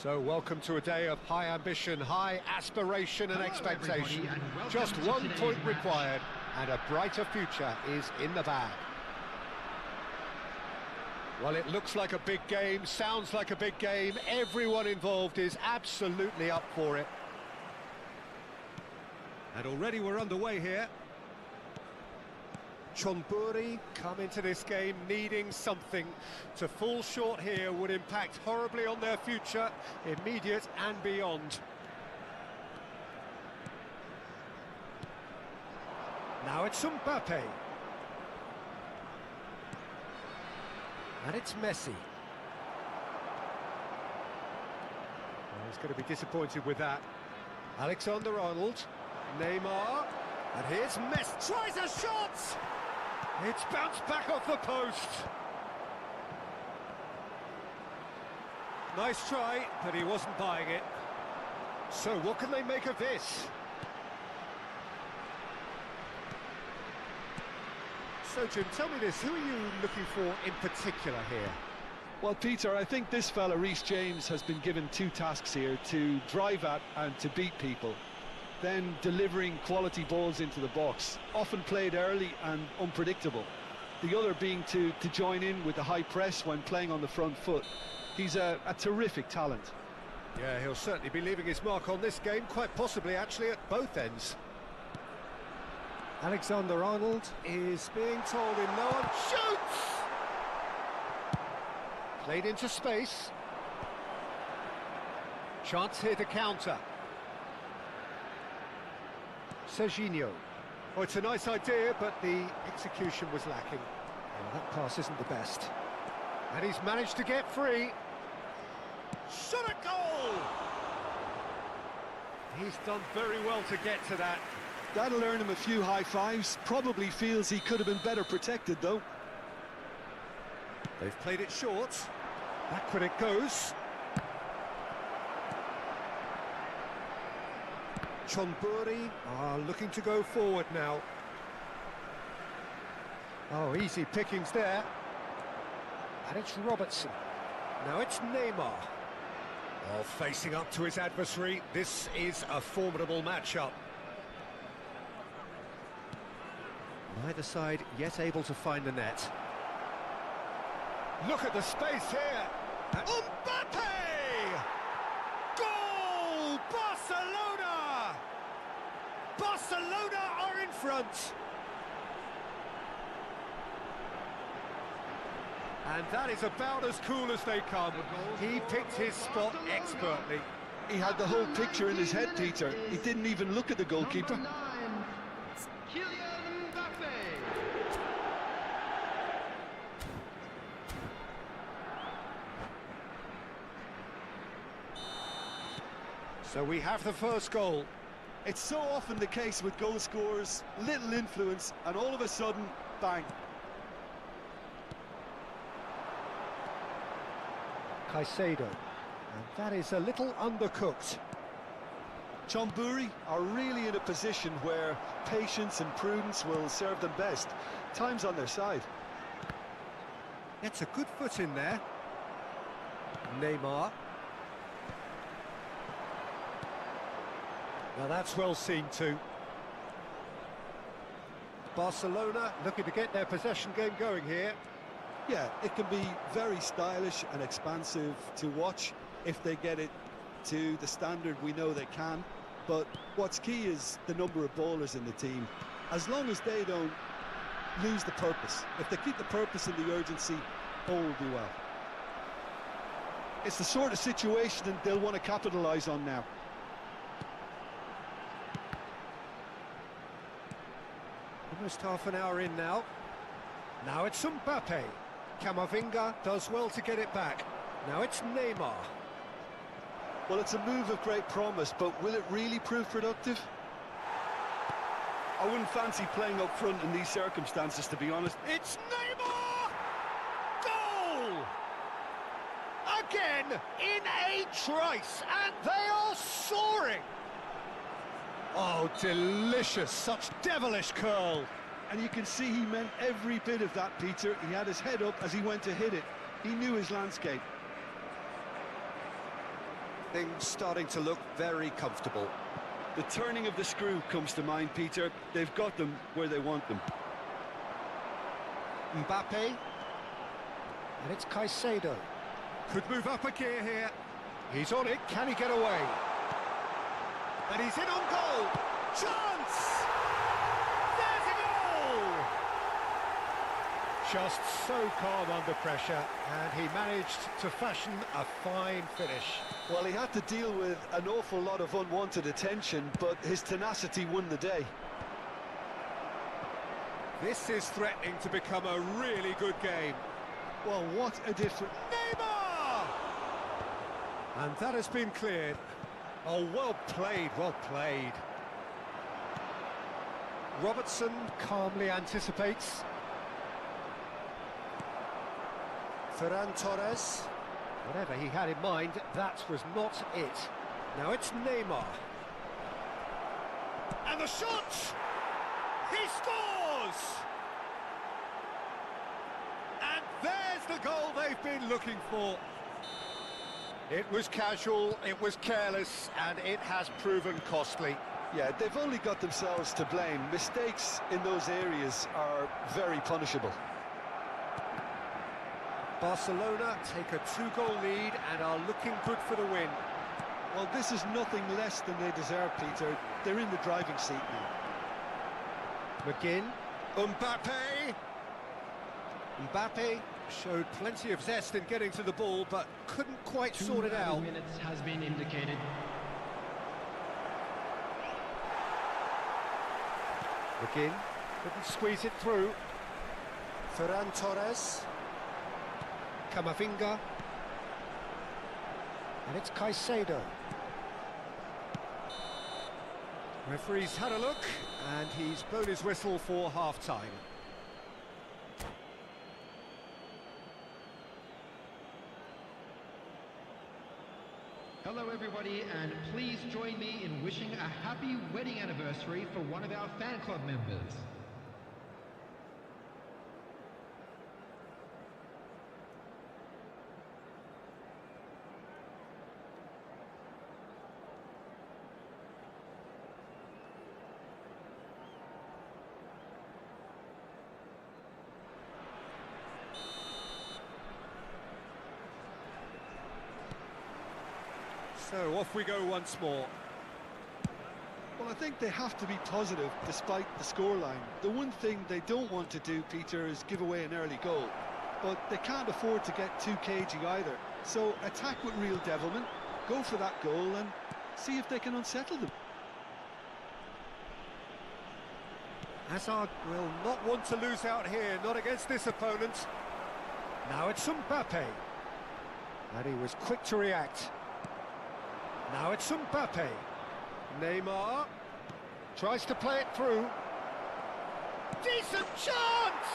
So welcome to a day of high ambition, high aspiration and expectation. Just 1 point required and a brighter future is in the bag. Well, it looks like a big game, sounds like a big game. Everyone involved is absolutely up for it. And already we're underway here. Chonburi come into this game needing something. To fall short here would impact horribly on their future, immediate and beyond. Now it's Mbappe. And it's Messi. Well, he's going to be disappointed with that. Alexander-Arnold, Neymar, and here's Messi. Tries a shot! It's bounced back off the post. Nice try, but he wasn't buying it. So what can they make of this? So Jim, tell me this, who are you looking for in particular here? Well, Peter, I think this fella, Reece James, has been given two tasks here: to drive at and to beat people. Then delivering quality balls into the box, often played early and unpredictable. The other being to join in with the high press when playing on the front foot. He's a terrific talent. Yeah, he'll certainly be leaving his mark on this game, quite possibly actually at both ends. Alexander-Arnold is being told in no one shoots! Played into space. Chance here to counter. Serginho. Oh, it's a nice idea, but the execution was lacking. Oh, that pass isn't the best. And he's managed to get free. Shot a goal! He's done very well to get to that. That'll earn him a few high fives. Probably feels he could have been better protected, though. They've played it short. Back when it goes. Chonburi are looking to go forward now. Oh, easy pickings there. And it's Robertson. Now it's Neymar. Oh, facing up to his adversary. This is a formidable matchup. Neither side yet able to find the net. Look at the space here. Mbappe! Goal! Barcelona! Barcelona are in front. And that is about as cool as they come. He picked his spot expertly. He had the whole picture in his head, Peter. He didn't even look at the goalkeeper. So we have the first goal. It's so often the case with goal scorers, little influence, and all of a sudden, bang. Caicedo, and that is a little undercooked. Chonburi are really in a position where patience and prudence will serve them best. Time's on their side. It's a good foot in there. Neymar. Now that's well seen too. Barcelona looking to get their possession game going here. Yeah, it can be very stylish and expansive to watch if they get it to the standard we know they can. But what's key is the number of ballers in the team. As long as they don't lose the purpose, if they keep the purpose and the urgency, all will be well. It's the sort of situation that they'll want to capitalise on now. Almost half an hour in now. Now it's Mbappe. Camavinga does well to get it back. Now it's Neymar. Well, it's a move of great promise, but will it really prove productive? I wouldn't fancy playing up front in these circumstances, to be honest. It's Neymar! Goal! Again, in a trice, and they are soaring! Oh, delicious, such devilish curl. And you can see he meant every bit of that, Peter. He had his head up as he went to hit it. He knew his landscape. Things starting to look very comfortable. The turning of the screw comes to mind, Peter. They've got them where they want them. Mbappe. And it's Caicedo. Could move up a gear here. He's on it. Can he get away? And he's in on goal. Chance! There's a goal! Just so calm under pressure, and he managed to fashion a fine finish. Well, he had to deal with an awful lot of unwanted attention, but his tenacity won the day. This is threatening to become a really good game. Well, what a difference. Neymar! And that has been cleared. Oh, well played, well played. Robertson calmly anticipates. Ferran Torres. Whatever he had in mind, that was not it. Now it's Neymar. And the shot! He scores! And there's the goal they've been looking for. It was casual, it was careless, and it has proven costly. Yeah, they've only got themselves to blame. Mistakes in those areas are very punishable. Barcelona take a 2-goal lead and are looking good for the win. Well, this is nothing less than they deserve, Peter. They're in the driving seat now. McGinn, Mbappe. Mbappe showed plenty of zest in getting to the ball, but couldn't quite sort it out. 2 minutes has been indicated. McGinn couldn't squeeze it through. Ferran Torres. Camavinga. And it's Caicedo. Referee's had a look, and he's blown his whistle for half-time. Hello everybody, and please join me in wishing a happy wedding anniversary for one of our fan club members. So off we go once more. Well, I think they have to be positive despite the scoreline. The one thing they don't want to do, Peter, is give away an early goal. But they can't afford to get too cagey either. So attack with real devilment, go for that goal and see if they can unsettle them. Hazard will not want to lose out here, not against this opponent. Now it's Mbappe. And he was quick to react. Now it's Mbappe. Neymar tries to play it through. Decent chance!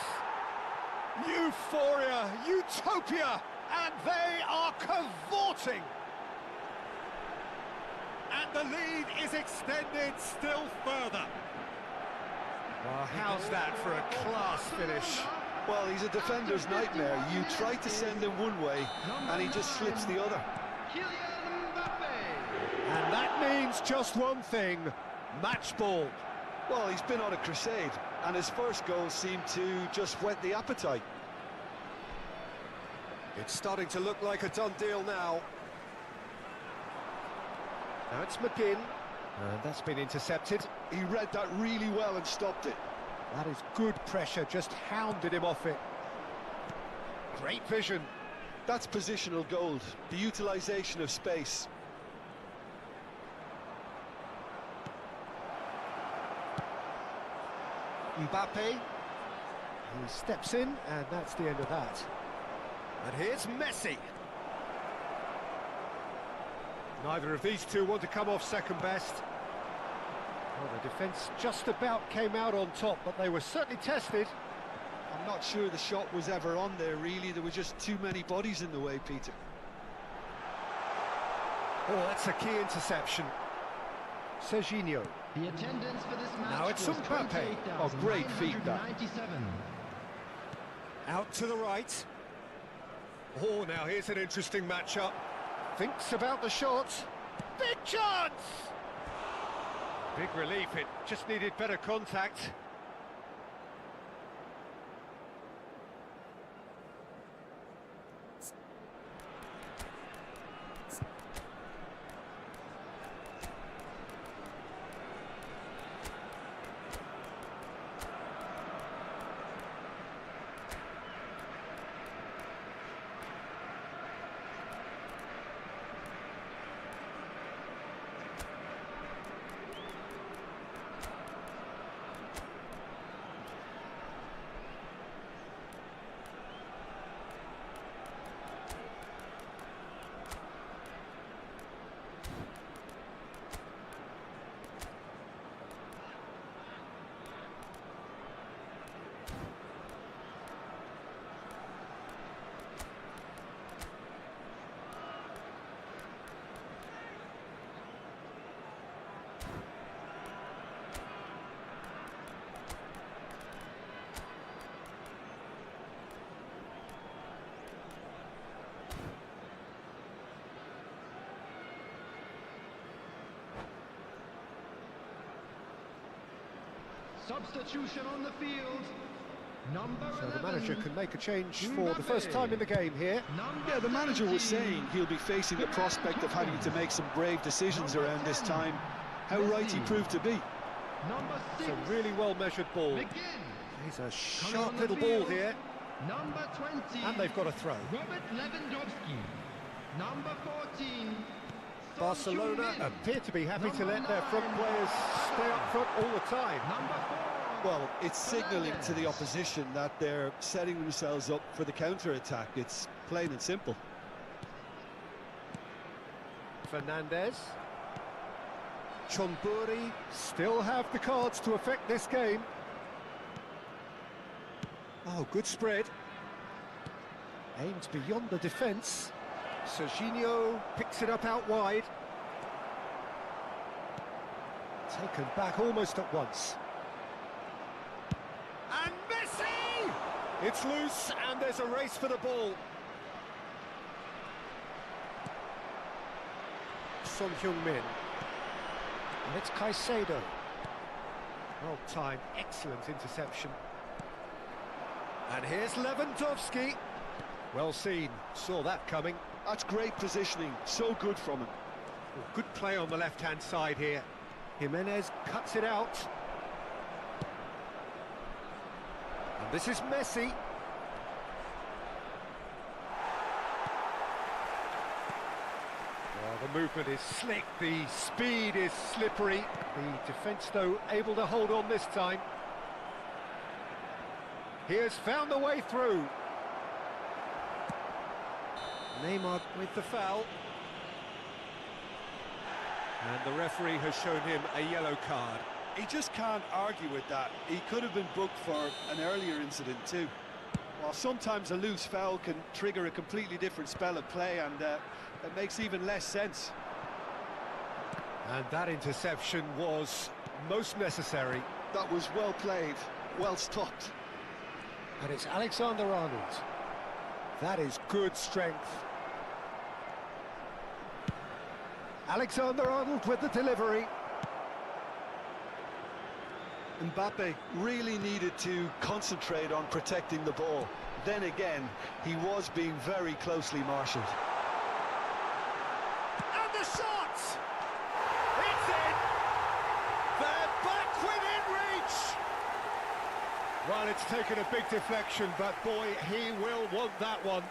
Euphoria, utopia, and they are cavorting. And the lead is extended still further. Well, how's that for a class finish? Well, he's a defender's nightmare. You try to send him one way, and he just slips the other. And that means just one thing, match ball. Well, he's been on a crusade, and his first goal seemed to just whet the appetite. It's starting to look like a done deal now. Now it's McGinn, and that's been intercepted. He read that really well and stopped it. That is good pressure, just hounded him off it. Great vision. That's positional gold, the utilisation of space. Mbappe, he steps in, and that's the end of that. And here's Messi. Neither of these two want to come off second best. Well, the defence just about came out on top, but they were certainly tested. I'm not sure the shot was ever on there, really. There were just too many bodies in the way, Peter. Oh, that's a key interception. Serginho. The attendance for this match Now it's was Mbappe. Oh, great feat, that. 28,997. Out to the right. Oh, now here's an interesting matchup. Thinks about the shot. Big chance! Big relief, it just needed better contact. Substitution on the field. Number So 11. the manager can make a change for the first time in the game here. Yeah, the manager was saying he'll be facing the prospect of having to make some brave decisions around this time. How right he proved to be. Number 6. It's a really well-measured ball. McGinn. He's a sharp little ball here. Number 20. And they've got a throw. Robert Lewandowski. Number 14. Barcelona Son Heung-min. appear to be happy to Number let their front 9. players stay up front all the time. Number 4. Well, it's signalling to the opposition that they're setting themselves up for the counter-attack. It's plain and simple. Fernandez. Chonburi still have the cards to affect this game. Oh, good spread. Aims beyond the defence. Serginho picks it up out wide. Taken back almost at once. And Messi! It's loose and there's a race for the ball. Son Heung-min. And it's Caicedo. Well timed, excellent interception. And here's Lewandowski. Well seen, saw that coming. That's great positioning, so good from him. Well, good play on the left-hand side here. Jimenez cuts it out. And this is Messi. Well, the movement is slick, the speed is slippery. The defence, though, able to hold on this time. He has found the way through. Neymar with the foul. And the referee has shown him a yellow card. He just can't argue with that. He could have been booked for an earlier incident too. While sometimes a loose foul can trigger a completely different spell of play, and it makes even less sense. And that interception was most necessary. That was well played, well stopped. And it's Alexander-Arnold. That is good strength. Alexander-Arnold with the delivery. Mbappe really needed to concentrate on protecting the ball. Then again, he was being very closely marshalled. And the shot! It's in! They're back within reach! Well, it's taken a big deflection, but boy, he will want that one.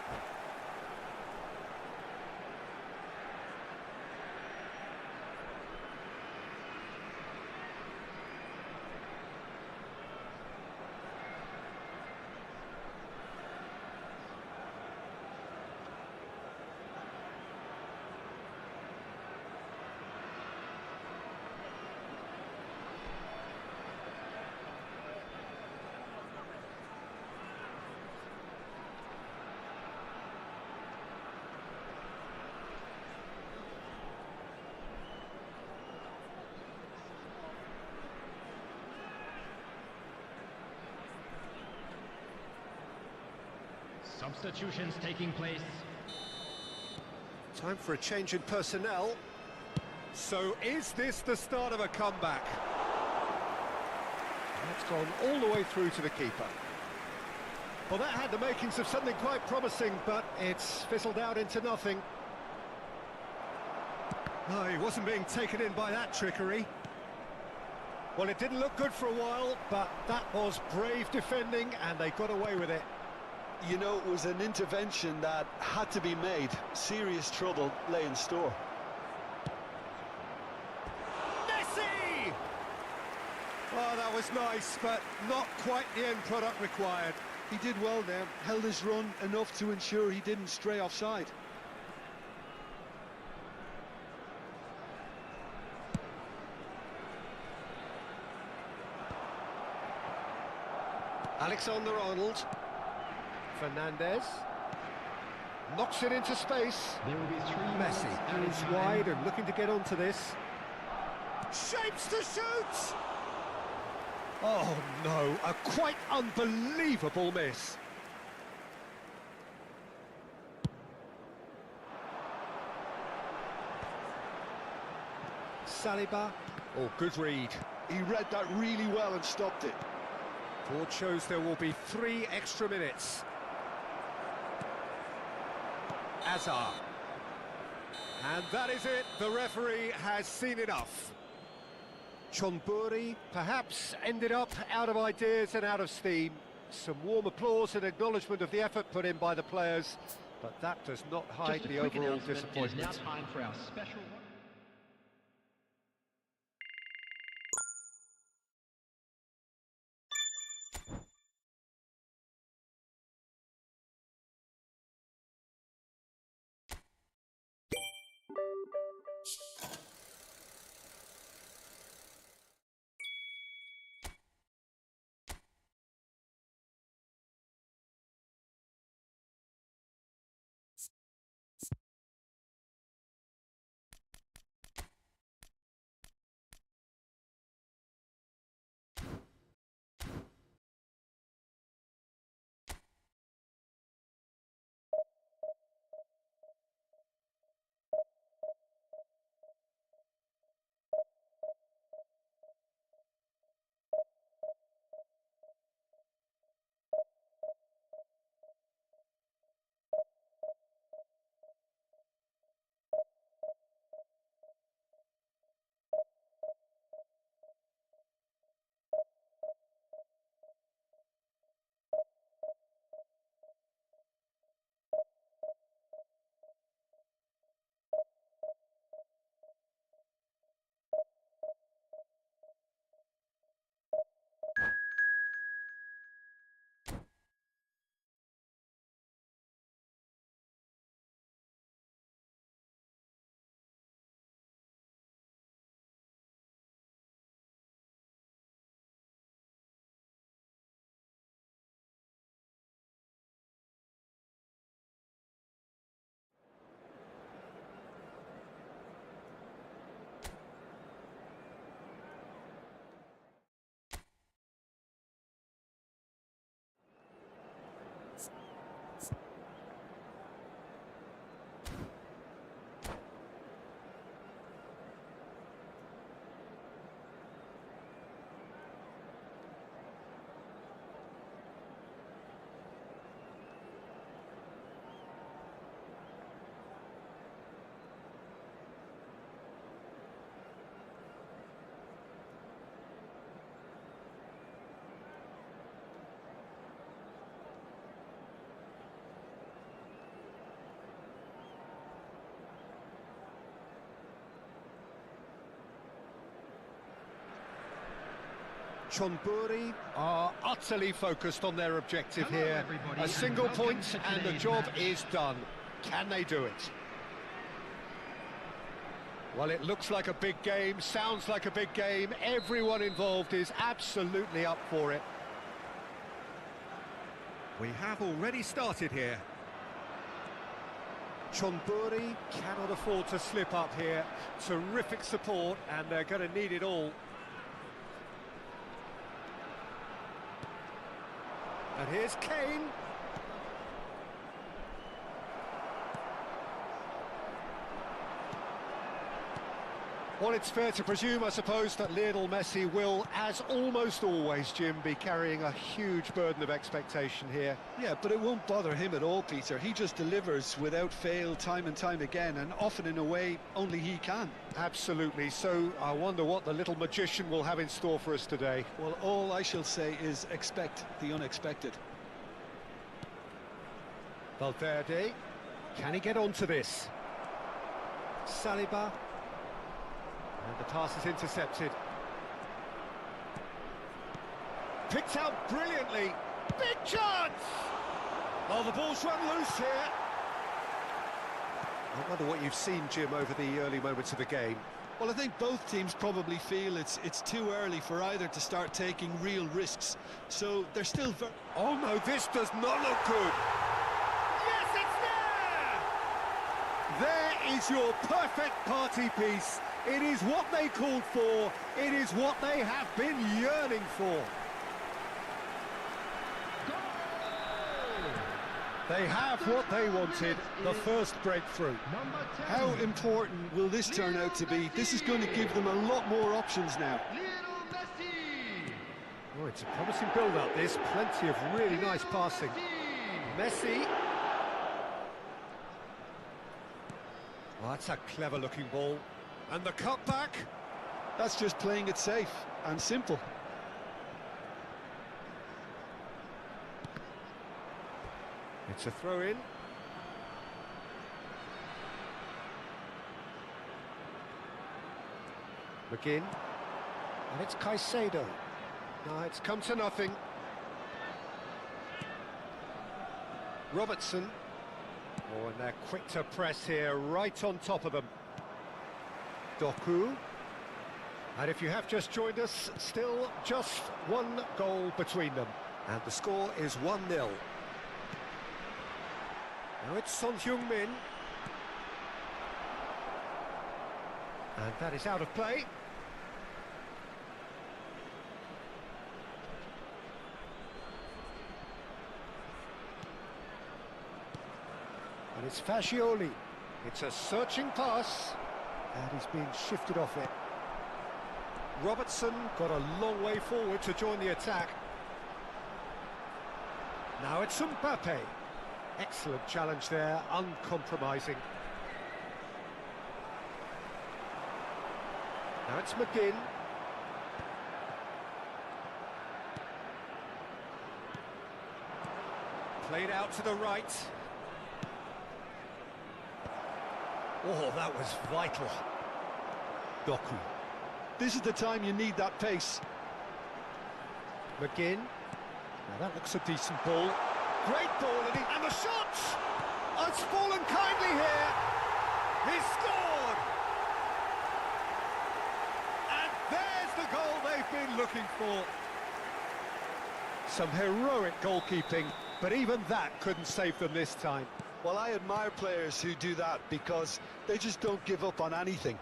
Substitutions taking place. Time for a change in personnel. So is this the start of a comeback? That's gone all the way through to the keeper. Well, that had the makings of something quite promising, but it's fizzled out into nothing. No, he wasn't being taken in by that trickery. Well, it didn't look good for a while, but that was brave defending, and they got away with it. You know, it was an intervention that had to be made. Serious trouble lay in store. Messi! Oh, that was nice, but not quite the end product required. He did well there, held his run enough to ensure he didn't stray offside. Alexander-Arnold. Fernandez. Knocks it into space. There will be 3 Messi, minutes and added it's time. wide and looking to get onto this. Shapes to shoot! Oh no, a quite unbelievable miss. Saliba, Oh, good read. He read that really well and stopped it. Board shows there will be 3 extra minutes. Azar. And that is it. The referee has seen enough. Chonburi perhaps ended up out of ideas and out of steam. Some warm applause and acknowledgement of the effort put in by the players, but that does not hide the overall disappointment. It is now time for our special... Chonburi are utterly focused on their objective Hello, here. everybody, A single and welcome point to and the today's job match. is done. Can they do it? Well, it looks like a big game, sounds like a big game. Everyone involved is absolutely up for it. We have already started here. Chonburi cannot afford to slip up here. Terrific support, and they're going to need it all. And here's Kane. Well, it's fair to presume, I suppose, that Lionel Messi will, as almost always, Jim, be carrying a huge burden of expectation here. Yeah, but it won't bother him at all, Peter. He just delivers without fail time and time again, and often in a way only he can. Absolutely. So I wonder what the little magician will have in store for us today. Well, all I shall say is expect the unexpected. Valverde, can he get onto this? Saliba. And the pass is intercepted. Picked out brilliantly. Big chance! Oh, the ball's run loose here. I wonder what you've seen, Jim, over the early moments of the game. Well, I think both teams probably feel it's too early for either to start taking real risks. So they're still very... Oh no, this does not look good. Yes, it's there! There is your perfect party piece. It is what they called for. It is what they have been yearning for. They have what they wanted, the first breakthrough. Number 10. How important will this turn out to be? This is going to give them a lot more options now. Lionel Messi. Oh, it's a promising build-up, this. Plenty of really nice passing. Messi. Oh, that's a clever-looking ball. And the cutback. That's just playing it safe and simple. It's a throw-in. McGinn. And it's Caicedo. No, it's come to nothing. Robertson. Oh, and they're quick to press here, right on top of them. Doku. And if you have just joined us, still just one goal between them. And the score is 1-0. Now it's Son Heung-min. And that is out of play. And it's Fascioli. It's a searching pass. And he's being shifted off it. Robertson got a long way forward to join the attack. Now it's Mbappe. Excellent challenge there, uncompromising. Now it's McGinn. Played out to the right. Oh, that was vital. Doku. This is the time you need that pace. McGinn. Now that looks a decent ball. Great ball, and the shot! It's fallen kindly here. He scored! And there's the goal they've been looking for. Some heroic goalkeeping, but even that couldn't save them this time. Well, I admire players who do that because they just don't give up on anything.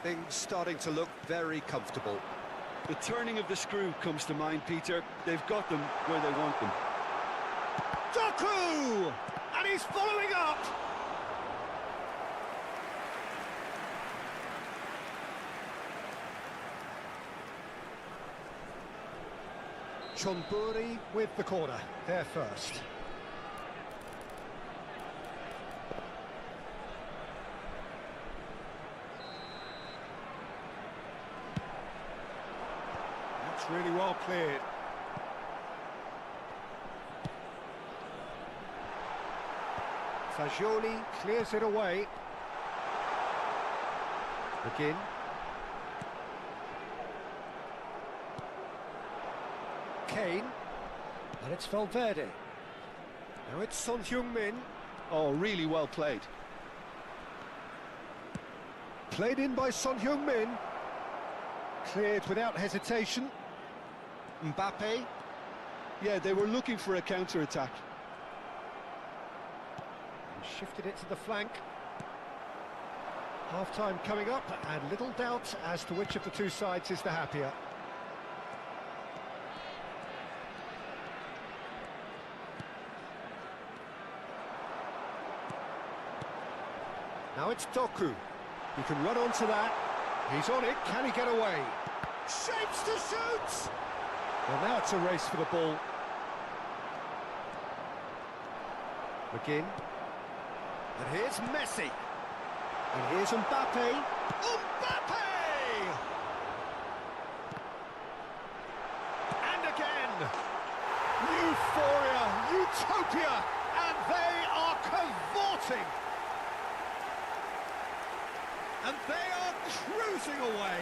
Things starting to look very comfortable. The turning of the screw comes to mind, Peter. They've got them where they want them. Doku! And he's following up! Chonburi with the corner, there first. That's really well cleared. Fascioli clears it away. McGinn. Kane. And it's Valverde. Now it's Son Heung-min. Oh, really well played. Played in by Son Heung-min. Cleared without hesitation. Mbappe. Yeah, they were looking for a counter-attack. Shifted it to the flank. Half-time coming up, and little doubt as to which of the two sides is the happier. Now it's Doku. He can run onto that. He's on it. Can he get away? Shapes to shoot! Well, now it's a race for the ball. McGinn. And here's Messi. And here's Mbappe. Mbappe! And again. Euphoria, utopia, and they are cavorting. And they are cruising away.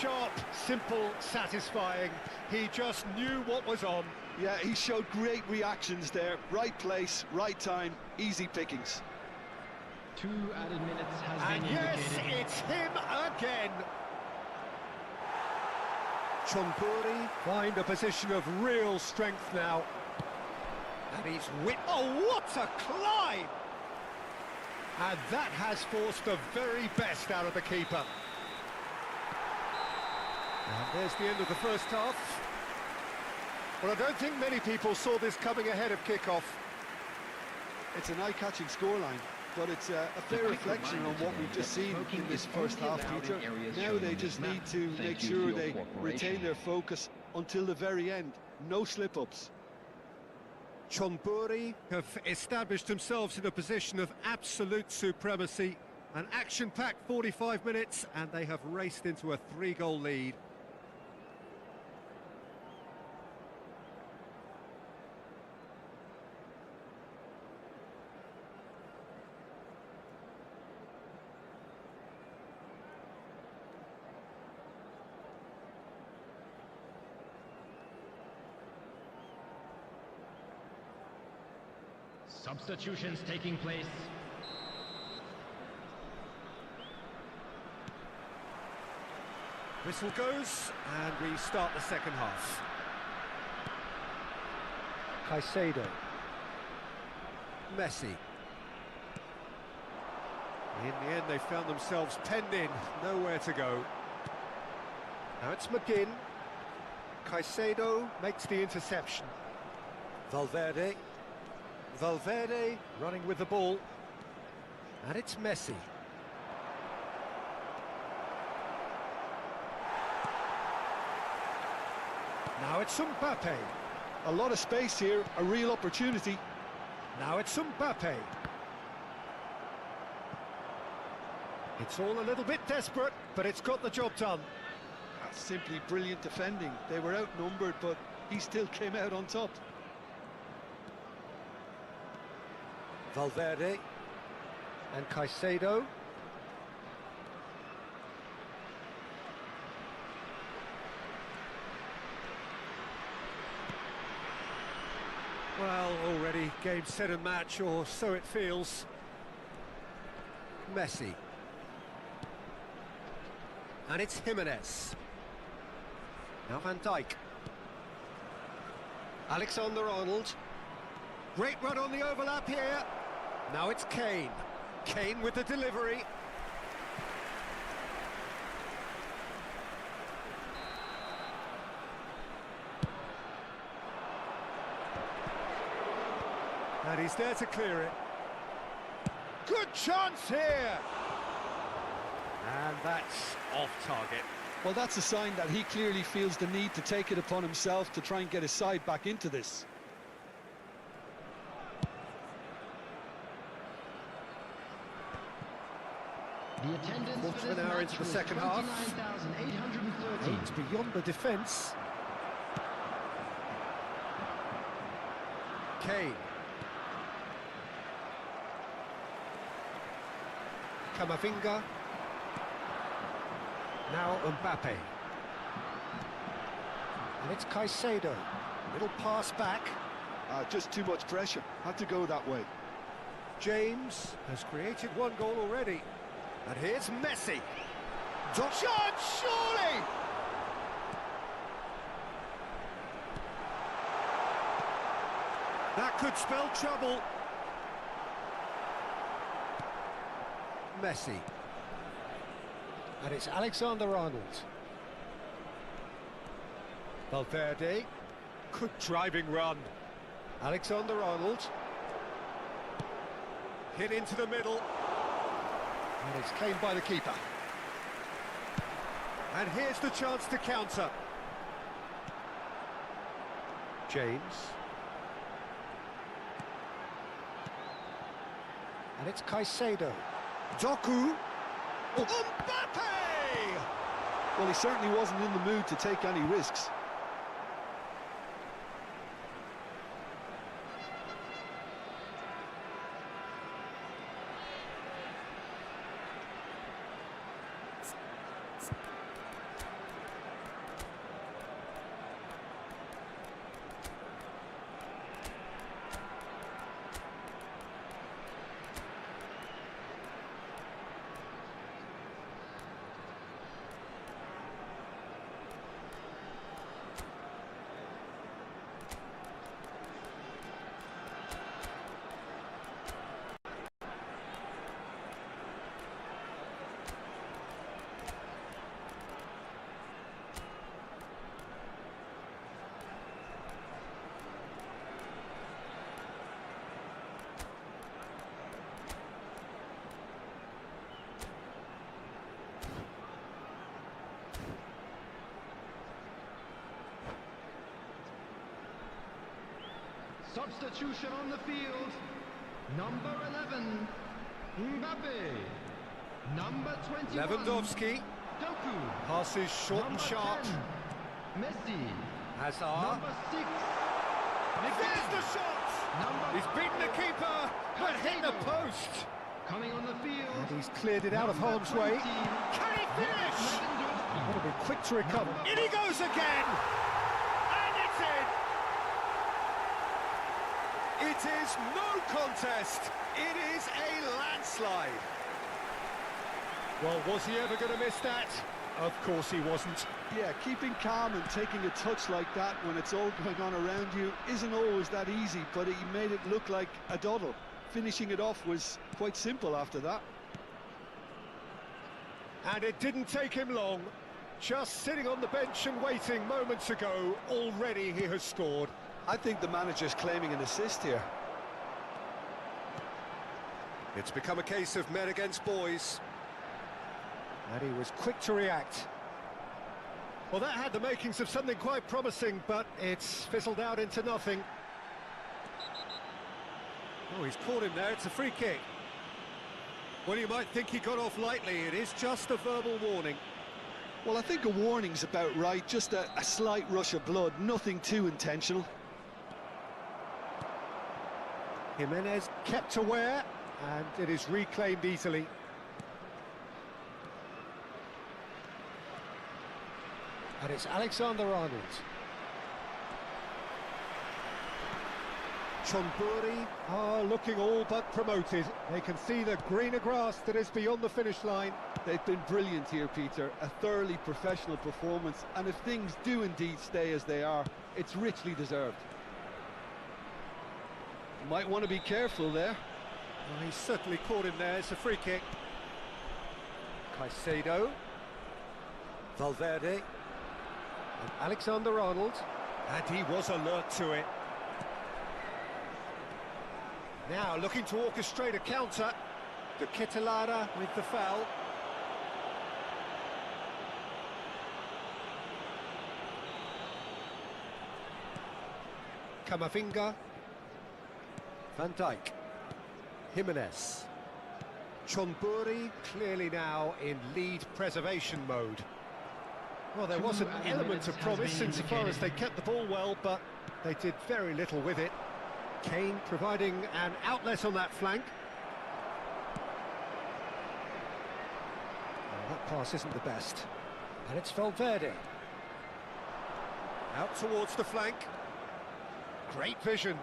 Sharp, simple, satisfying. He just knew what was on. Yeah, he showed great reactions there. Right place, right time, easy pickings. 2 added minutes has And been yes, indicated. it's him again. Chonburi find a position of real strength now. And he's oh, what a climb! And that has forced the very best out of the keeper. And there's the end of the first half. Well, I don't think many people saw this coming ahead of kickoff. It's an eye-catching scoreline, but it's a fair reflection on what we've just seen in this first half, Peter. Now they just need to make sure they retain their focus until the very end. No slip-ups. Chonburi have established themselves in a position of absolute supremacy. An action-packed 45 minutes, and they have raced into a 3-goal lead. Substitutions taking place. Whistle goes, and we start the second half. Caicedo. Messi. In the end, they found themselves penned in, nowhere to go. Now it's McGinn. Caicedo makes the interception. Valverde. Valverde running with the ball. And it's Messi. Now it's Mbappe. A lot of space here, a real opportunity. Now it's Mbappe. It's all a little bit desperate, but it's got the job done. That's simply brilliant defending. They were outnumbered, but he still came out on top. Valverde and Caicedo. Well, already game, set and match, or so it feels. Messi. And it's Jimenez. Now Van Dijk. Alexander-Arnold. Great run on the overlap here. Now it's Kane. Kane with the delivery. And he's there to clear it. Good chance here. And that's off target. Well, that's a sign that he clearly feels the need to take it upon himself to try and get his side back into this. The attendance Quarter of an hour into the second half. It's beyond the defence. Kane. Camavinga. Now Mbappe. And it's Caicedo. Little pass back. Just too much pressure. Had to go that way. James has created one goal already. And here's Messi. Chance, surely! That could spell trouble. Messi. And it's Alexander-Arnold. Valverde. Good driving run. Alexander-Arnold. Hit into the middle. And it's claimed by the keeper. And here's the chance to counter. James. And it's Caicedo. Doku. Oh. Mbappe! Well, he certainly wasn't in the mood to take any risks. Substitution on the field. Number 11, Mbappe. Number 21, Lewandowski. Doku. Passes short and Number sharp. 10, Messi. Hazard. Number 6, There's the shot! number He's beaten the 5, keeper, but hit the Caicedo. post. Coming on the field. And he's cleared it out of Number harm's way. 20, Can he finish? Lewandowski. Got to be quick to recover. In he goes again! And it's in! It is no contest. It is a landslide. Well, was he ever going to miss that? Of course he wasn't. Yeah, keeping calm and taking a touch like that when it's all going on around you isn't always that easy, but he made it look like a doddle. Finishing it off was quite simple after that. And it didn't take him long. Just sitting on the bench and waiting moments ago, already he has scored. I think the manager's claiming an assist here. It's become a case of men against boys. And he was quick to react. Well, that had the makings of something quite promising, but it's fizzled out into nothing. Oh, he's caught him there. It's a free kick. Well, you might think he got off lightly. It is just a verbal warning. Well, I think a warning's about right, just a slight rush of blood, nothing too intentional. Jimenez kept aware, and it is reclaimed easily. And it's Alexander-Arnold. Chonburi are looking all but promoted. They can see the greener grass that is beyond the finish line. They've been brilliant here, Peter. A thoroughly professional performance, and if things do indeed stay as they are, it's richly deserved. You might want to be careful there. Well, he's certainly caught him there. It's a free kick. Caicedo. Valverde. And Alexander-Arnold. And he was alert to it. Now looking to orchestrate a counter. The Ketelada with the foul. Camavinga. Van Dijk. Jimenez. Chonburi clearly now in lead preservation mode. Well, there was an element of promise insofar as they kept the ball well, but they did very little with it. Kane providing an outlet on that flank. Well, that pass isn't the best. And it's Valverde. Out towards the flank. Great vision.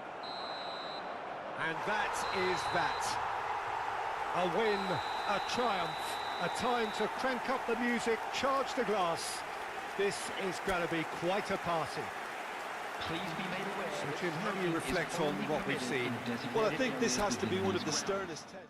And that is that. A win, a triumph, a time to crank up the music, charge the glass. This is going to be quite a party. Please be made aware. So, Jim, how do you reflect on what we've seen? Well, I think this has to be one of the sternest tests.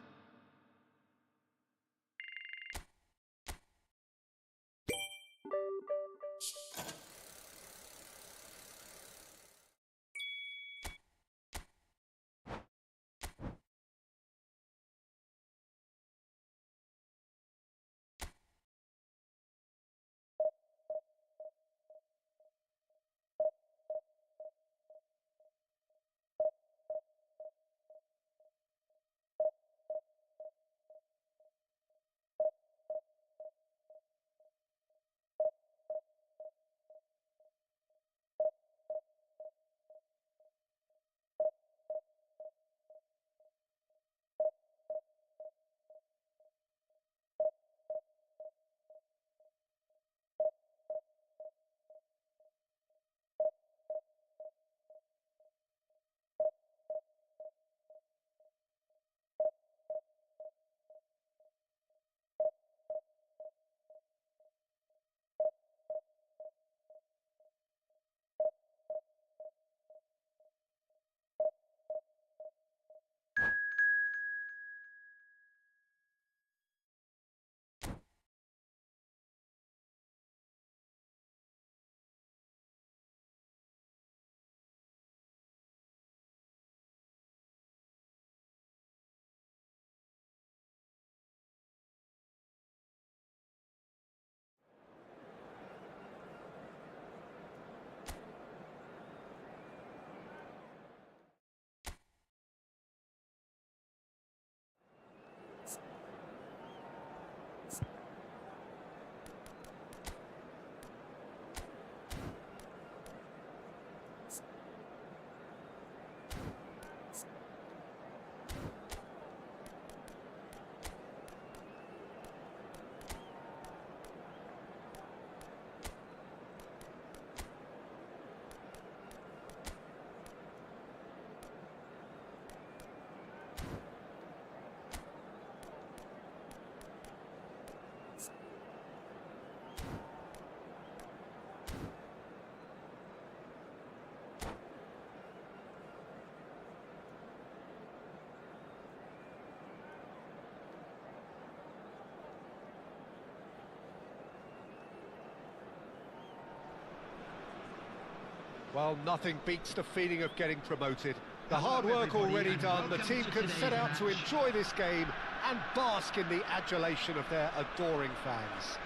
Well, nothing beats the feeling of getting promoted. The Hello, hard work everybody, already and done, the welcome team to can set today's out to match. enjoy this game and bask in the adulation of their adoring fans.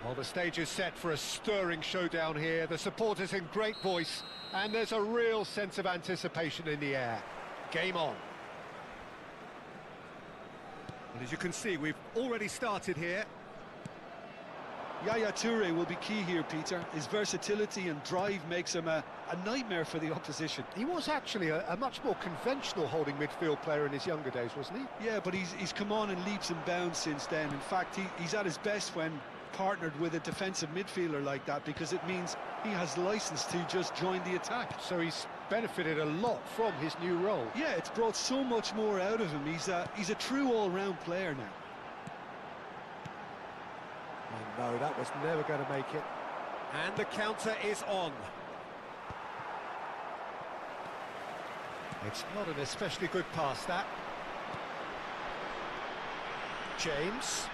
Well, the stage is set for a stirring showdown here. The supporters in great voice, and there's a real sense of anticipation in the air. Game on. And as you can see, we've already started here. Yaya Toure will be key here, Peter. His versatility and drive makes him a nightmare for the opposition. He was actually a much more conventional holding midfield player in his younger days, wasn't he? Yeah, but he's come on in leaps and bounds since then. In fact, he's at his best when partnered with a defensive midfielder like that, because it means he has license to just join the attack. So he's benefited a lot from his new role. Yeah, it's brought so much more out of him. He's a true all-round player now. Oh, no, that was never going to make it. And the counter is on. It's not an especially good pass, that. James.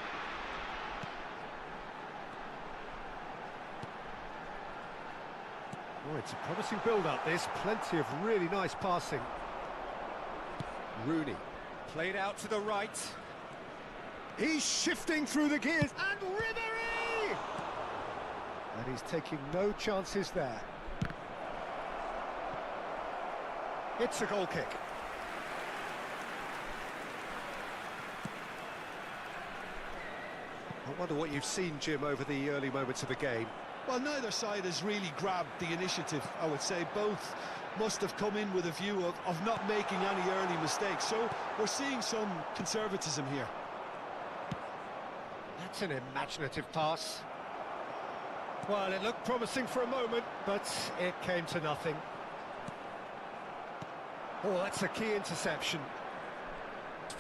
Oh, it's a promising build-up, this. Plenty of really nice passing. Rooney. Played out to the right. He's shifting through the gears. And Ribéry! And he's taking no chances there. It's a goal kick. I wonder what you've seen, Jim, over the early moments of the game. Well, neither side has really grabbed the initiative, I would say. Both must have come in with a view of not making any early mistakes. So we're seeing some conservatism here. That's an imaginative pass. Well, it looked promising for a moment, but it came to nothing. Oh, that's a key interception.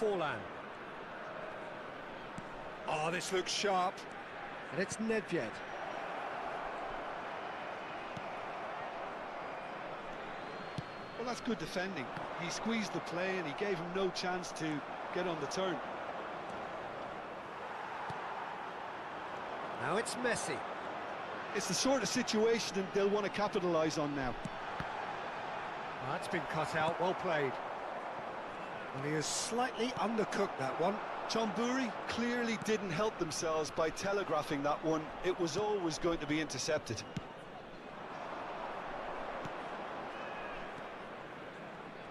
Forlan. Oh, this looks sharp. And it's Nedved. Well, that's good defending. He squeezed the play and he gave him no chance to get on the turn. Now it's Messi. It's the sort of situation that they'll want to capitalise on now. That's been cut out, well played. And he has slightly undercooked that one. Chonburi clearly didn't help themselves by telegraphing that one. It was always going to be intercepted.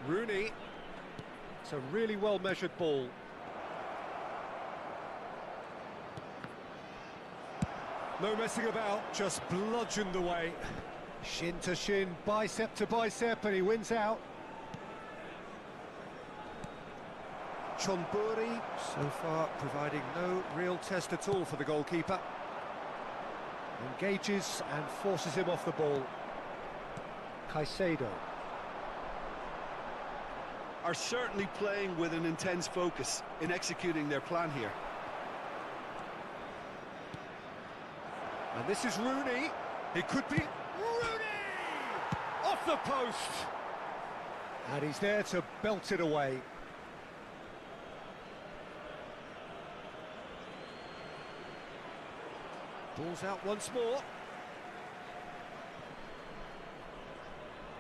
Rooney. It's a really well-measured ball. No messing about, just bludgeoned away. Shin to shin, bicep to bicep, and he wins out. Chonburi, so far providing no real test at all for the goalkeeper. Engages and forces him off the ball. Caicedo. Are certainly playing with an intense focus in executing their plan here. And this is Rooney. It could be Rooney! Off the post! And he's there to belt it away. Ball's out once more.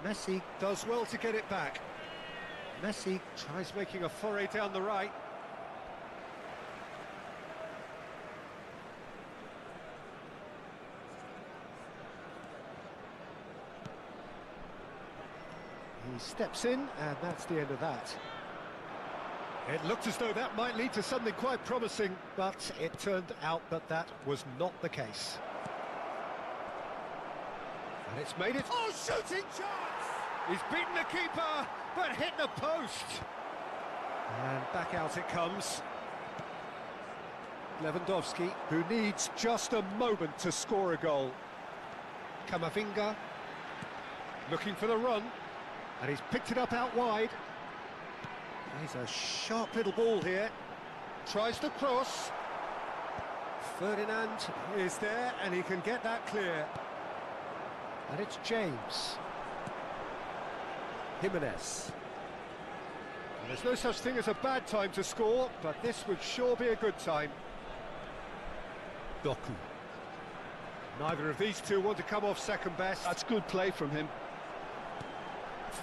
Messi does well to get it back. Messi tries making a foray down the right. He steps in, and that's the end of that. It looked as though that might lead to something quite promising, but it turned out that that was not the case. And it's made it... Oh, shooting chance! He's beaten the keeper, but hit the post. And back out it comes. Lewandowski, who needs just a moment to score a goal. Camavinga, looking for the run, and he's picked it up out wide. He's a sharp little ball here. Tries to cross. Ferdinand is there, and he can get that clear. And it's James. Jimenez. And there's no such thing as a bad time to score, but this would sure be a good time. Doku. Neither of these two want to come off second best. That's good play from him.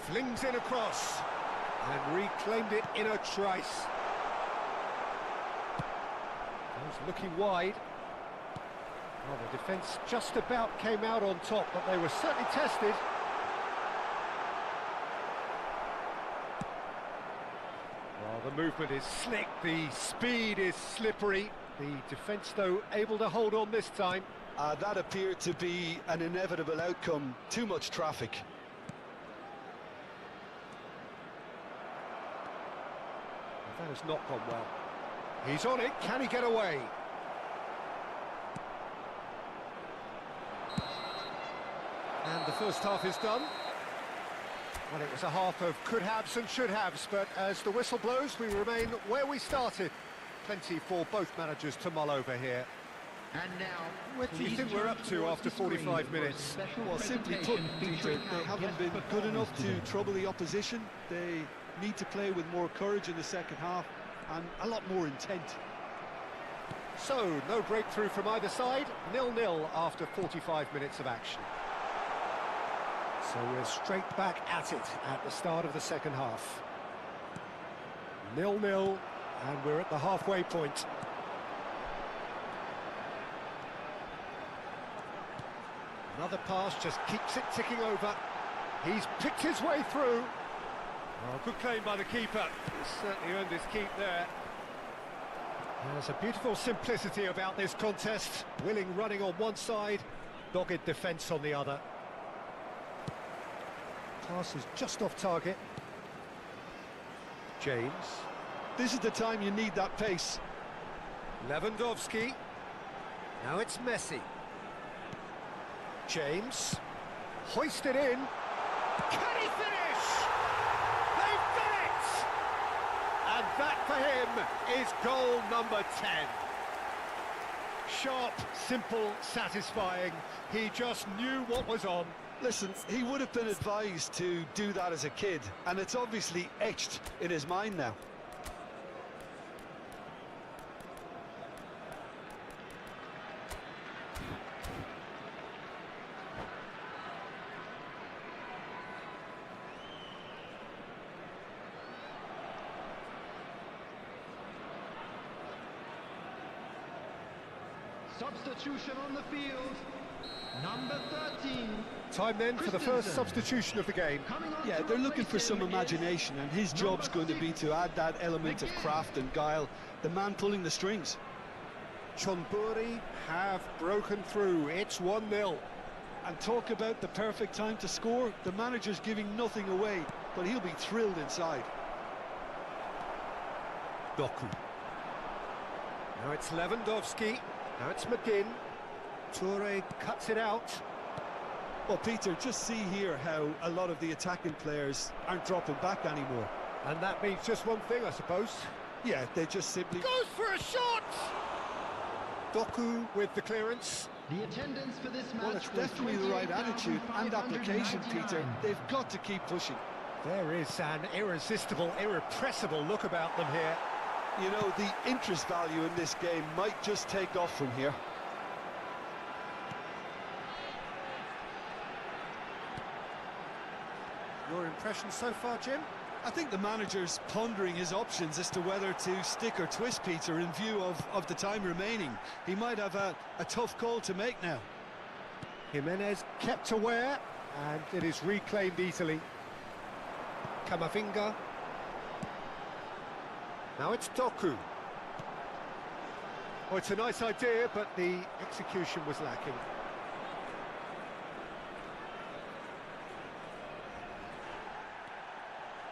Flings in across and reclaimed it in a trice. Goes looking wide. Well, the defence just about came out on top, but they were certainly tested. Well, the movement is slick, the speed is slippery. The defence, though, able to hold on this time. That appeared to be an inevitable outcome. Too much traffic. That has not gone well. He's on it, can he get away? And the first half is done. Well, it was a half of could-haves and should-haves, but as the whistle blows, we remain where we started. Plenty for both managers to mull over here. And now, What do you think we're up to after 45 minutes? Well, simply put, Peter, they haven't been good enough to trouble the opposition. They need to play with more courage in the second half and a lot more intent. So, no breakthrough from either side, 0-0 after 45 minutes of action. So we're straight back at it at the start of the second half. 0-0, and we're at the halfway point. Another pass just keeps it ticking over. He's picked his way through. Oh, good claim by the keeper. He's certainly earned his keep there. There's a beautiful simplicity about this contest. Willing running on one side, dogged defence on the other. Pass is just off target. James. This is the time you need that pace. Lewandowski. Now it's Messi. James. Hoisted in. Can he finish? They've done it! And that for him is goal number 10. Sharp, simple, satisfying. He just knew what was on. Listen, he would have been advised to do that as a kid, and it's obviously etched in his mind now. Substitution on the field. Number 13. Time then for the first substitution of the game. Yeah, they're looking for some imagination, and his job's going to be to add that element of craft and guile, the man pulling the strings. Chonburi have broken through. It's 1-0. And talk about the perfect time to score. The manager's giving nothing away, but he'll be thrilled inside. Doku. Now it's Lewandowski. Now it's McGinn. Toure cuts it out. Well, Peter, just see here how a lot of the attacking players aren't dropping back anymore. And that means just one thing, I suppose. Yeah, they just simply... Goes for a shot! Doku with the clearance. The attendance for this match. Well, it's definitely the right attitude and application, Peter. They've got to keep pushing. There is an irresistible, irrepressible look about them here. You know, the interest value in this game might just take off from here. Your impression so far, Jim? I think the manager's pondering his options as to whether to stick or twist, Peter, in view of the time remaining. He might have a tough call to make now. Jimenez kept aware, and it is reclaimed easily. Camavinga. Now it's Doku. Oh, it's a nice idea, but the execution was lacking.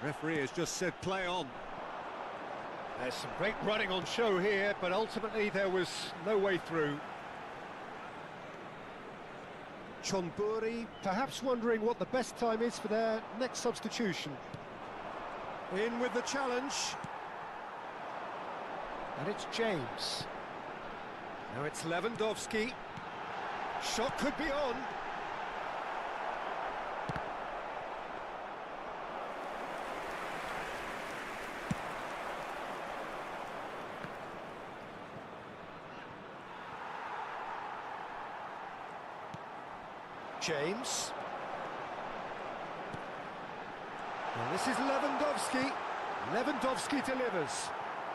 Referee has just said play on. There's some great running on show here, but ultimately there was no way through. Chonburi perhaps wondering what the best time is for their next substitution. In with the challenge. And it's James. Now it's Lewandowski. Shot could be on. James. And this is Lewandowski. Lewandowski delivers.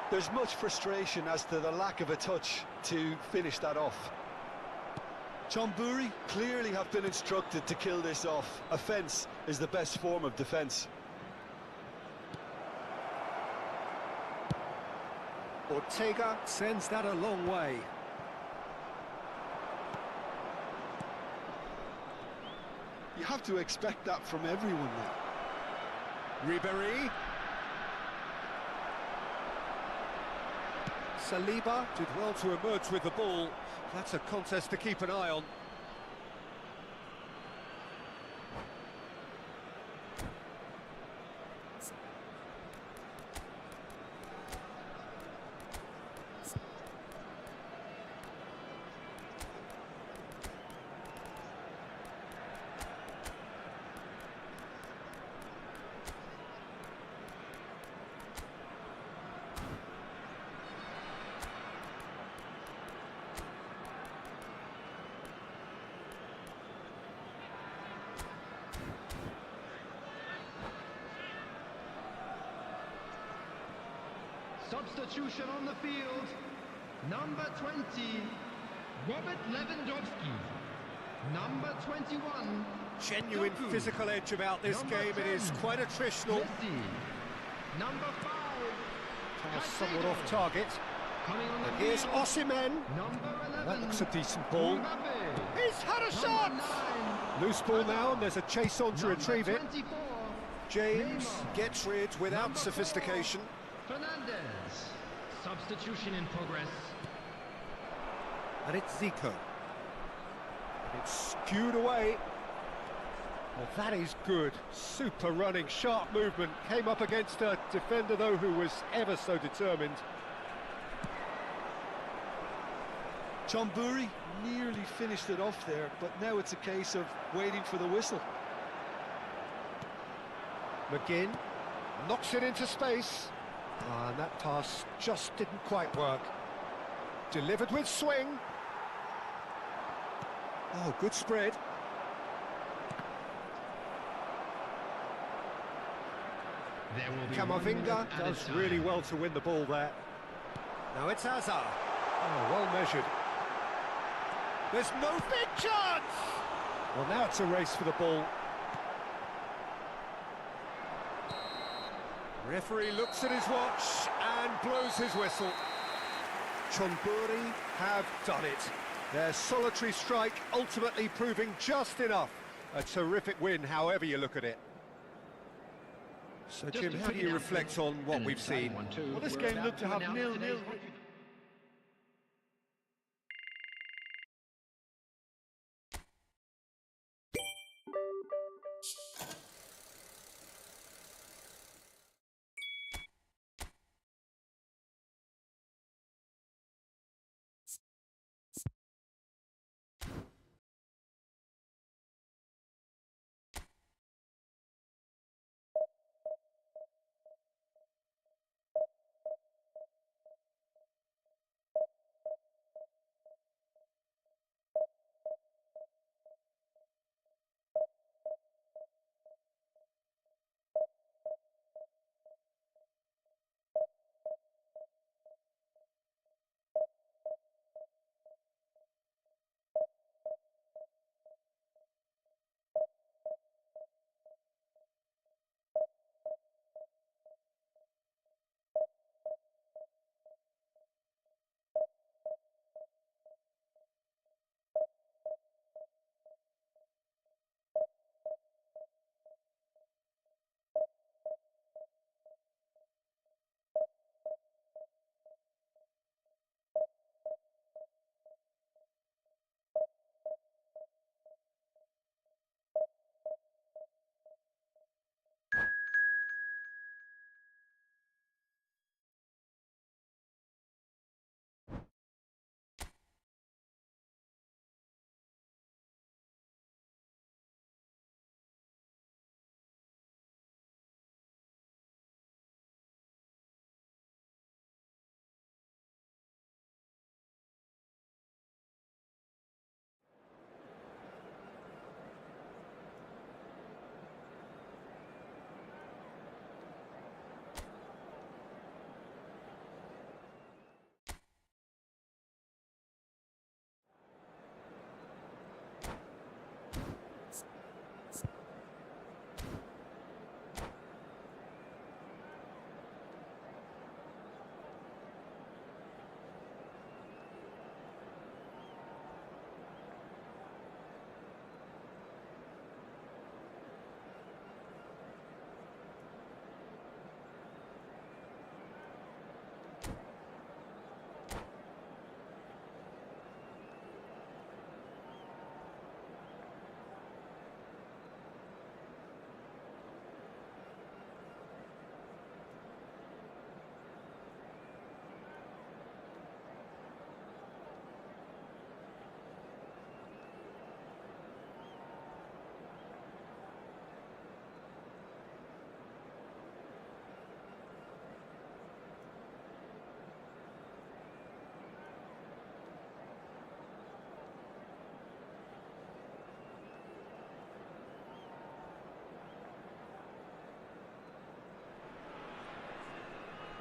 There's much frustration as to the lack of a touch to finish that off. Chonburi clearly have been instructed to kill this off. Offence is the best form of defence. Ortega sends that a long way. You have to expect that from everyone now. Ribéry. Saliba did well to emerge with the ball. That's a contest to keep an eye on. Substitution on the field. Number 20, Robert Lewandowski. Number 21, Genuine Doku. physical edge about this Number game. 10, It is quite attritional. Messi. Number 5, Pass somewhat Caicedo. off target. Coming on the And here's field. Osimhen. Number 11, That looks a decent ball. Mbappe. He's had a Number shot! 9, Loose ball now, and there's a chase on to number retrieve it. 24, James Neymar. gets rid without Number 4, sophistication. Fernandez. Substitution in progress. And it's Zico. And it's skewed away. Well, that is good. Super running, sharp movement. Came up against a defender, though, who was ever so determined. Chonburi nearly finished it off there, but now it's a case of waiting for the whistle. McGinn knocks it into space. And that pass just didn't quite work. Delivered with swing. Oh, good spread. There will be 1 minute Camavinga added does time. really well to win the ball there. Now it's Hazard. Oh, well measured. There's no big chance! Well, now it's a race for the ball. Referee looks at his watch and blows his whistle. Chonburi have done it. Their solitary strike ultimately proving just enough. A terrific win, however you look at it. So, Just Jim, a how quick do you announcement. reflect on what And we've exciting seen? one too. Well, this We're game about looked to have announce 0-0. today's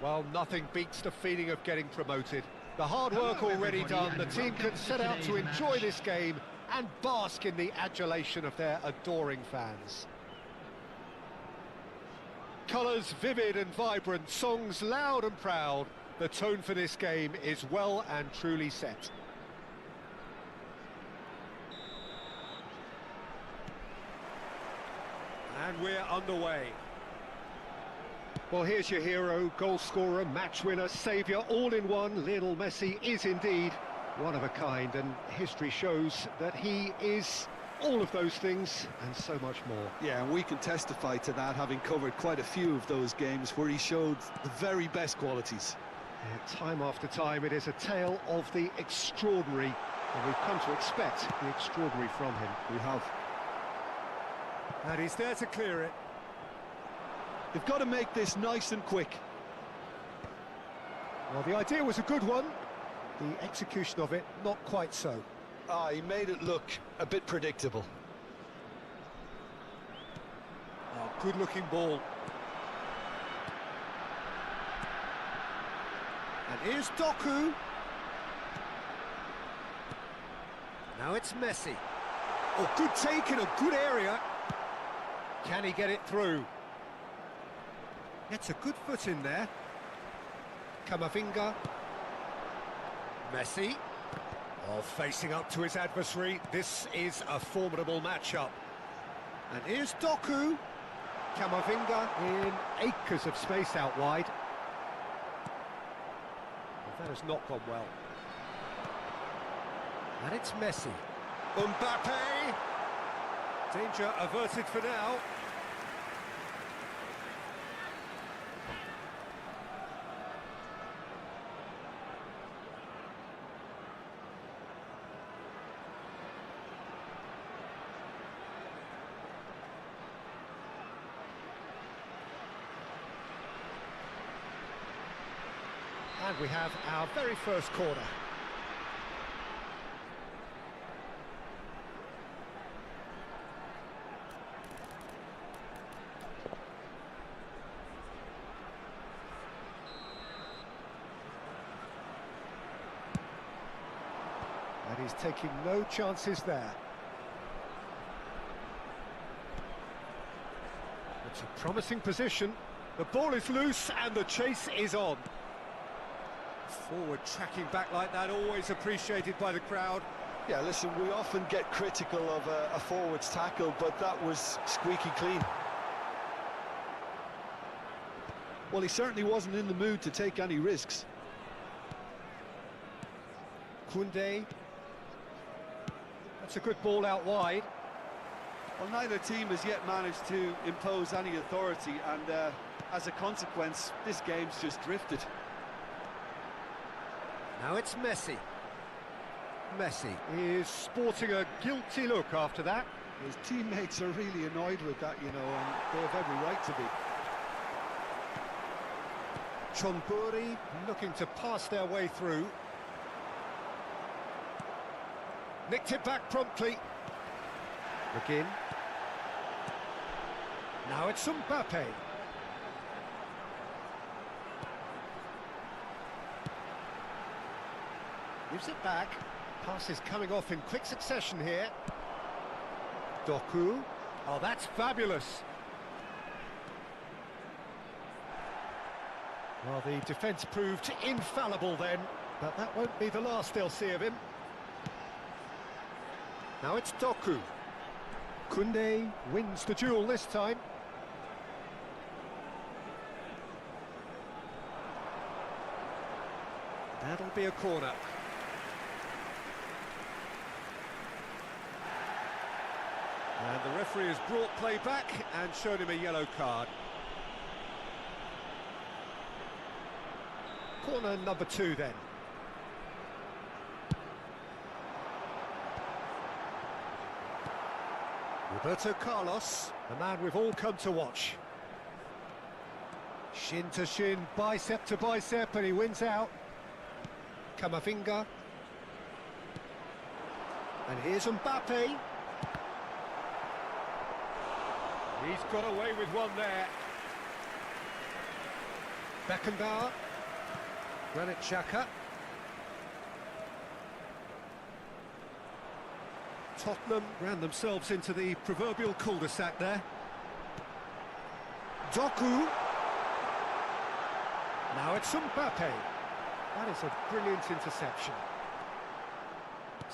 Well, nothing beats the feeling of getting promoted. The hard work Hello, already everybody, done, the and team welcome can set to out to today's enjoy match. this game and bask in the adulation of their adoring fans. Colours vivid and vibrant, songs loud and proud. The tone for this game is well and truly set. And we're underway. Well, here's your hero, goal scorer, match winner, saviour, all in one. Lionel Messi is indeed one of a kind, and history shows that he is all of those things and so much more. Yeah, and we can testify to that, having covered quite a few of those games where he showed the very best qualities. Yeah, time after time, it is a tale of the extraordinary, and we've come to expect the extraordinary from him. We have. And he's there to clear it. They've got to make this nice and quick. Well, the idea was a good one. The execution of it, not quite so. Ah, he made it look a bit predictable. Oh, good-looking ball. And here's Doku. Now it's Messi. Oh, good take in a good area. Can he get it through? Gets a good foot in there. Camavinga. Messi. Oh, facing up to his adversary. This is a formidable matchup. And here's Doku. Camavinga in acres of space out wide. Well, that has not gone well. And it's Messi. Mbappe. Danger averted for now. And we have our very first corner. And he's taking no chances there. It's a promising position. The ball is loose and the chase is on. Forward tracking back like that, always appreciated by the crowd. Yeah, listen, we often get critical of a forward's tackle, but that was squeaky clean. Well, he certainly wasn't in the mood to take any risks. Koundé. That's a good ball out wide. Well, neither team has yet managed to impose any authority, and as a consequence, this game's just drifted. Now it's Messi. Messi is sporting a guilty look after that. His teammates are really annoyed with that, you know, and they have every right to be. Chonburi looking to pass their way through. Nicked it back promptly. McGinn. Now it's Mbappe. Gives it back. Pass is coming off in quick succession here. Doku. Oh, that's fabulous. Well, the defence proved infallible then, but that won't be the last they'll see of him. Now it's Doku. Koundé wins the duel this time. That'll be a corner. And the referee has brought play back and shown him a yellow card. Corner number 2 then. Roberto Carlos, the man we've all come to watch. Shin to shin, bicep to bicep, and he wins out. Camavinga. And here's Mbappe. He's got away with one there. Beckenbauer. Granit Xhaka. Tottenham ran themselves into the proverbial cul-de-sac there. Doku. Now it's Mbappe. That is a brilliant interception.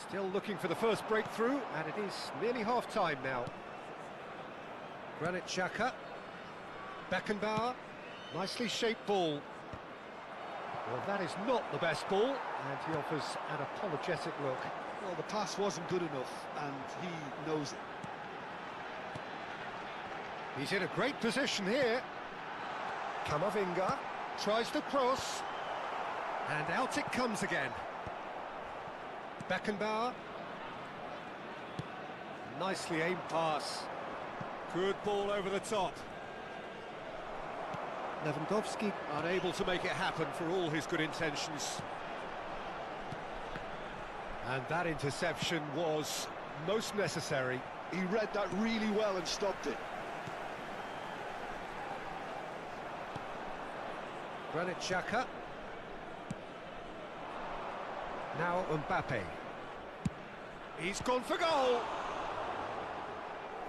Still looking for the first breakthrough, and it is nearly half-time now. Granit Xhaka. Beckenbauer. Nicely shaped ball. Well, that is not the best ball, and he offers an apologetic look. Well, the pass wasn't good enough, and he knows it. He's in a great position here. Camavinga tries to cross, and out it comes again. Beckenbauer. Nicely aimed pass. Good ball over the top. Lewandowski unable to make it happen for all his good intentions. And that interception was most necessary. He read that really well and stopped it. Granit Xhaka. Now Mbappe. He's gone for goal.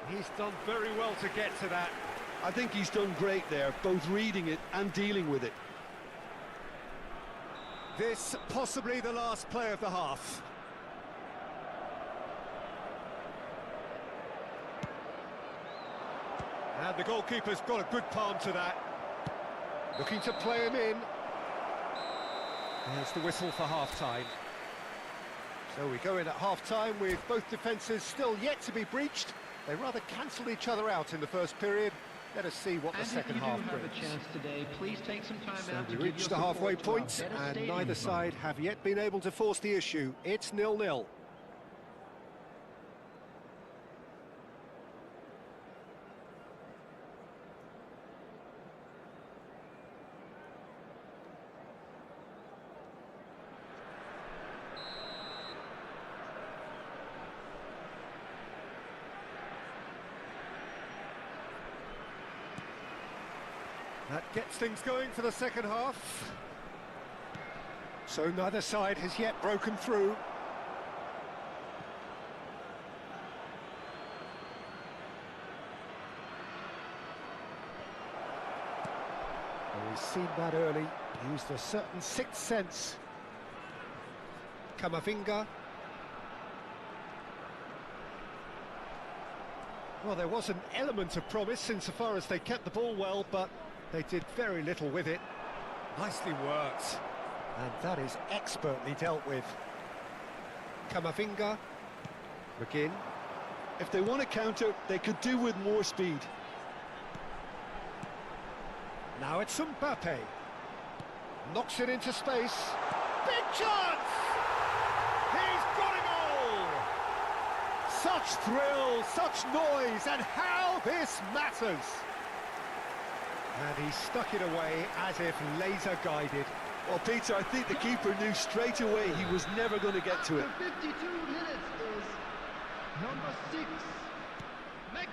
He's done very well to get to that. I think he's done great there, both reading it and dealing with it. This possibly the last play of the half. And the goalkeeper's got a good palm to that. Looking to play him in. There's the whistle for half-time. So we go in at half-time with both defences still yet to be breached. They rather cancelled each other out in the first period. Let us see what the second half brings. And if you do have a chance today, please take some time out to We reached the halfway point, and neither side have yet been able to force the issue. It's 0-0. That gets things going for the second half. So neither side has yet broken through. Well, we've seen that early. Used a certain sixth sense. Camavinga. Well, there was an element of promise insofar as they kept the ball well, but they did very little with it. Nicely worked. And that is expertly dealt with. Camavinga. McGinn. If they want to counter, they could do with more speed. Now it's Mbappe. Knocks it into space. Big chance! He's got a goal! Such thrill, such noise, and how this matters! And he stuck it away as if laser-guided. Well, Peter, I think the keeper knew straight away he was never going to get to it. After 52 minutes is number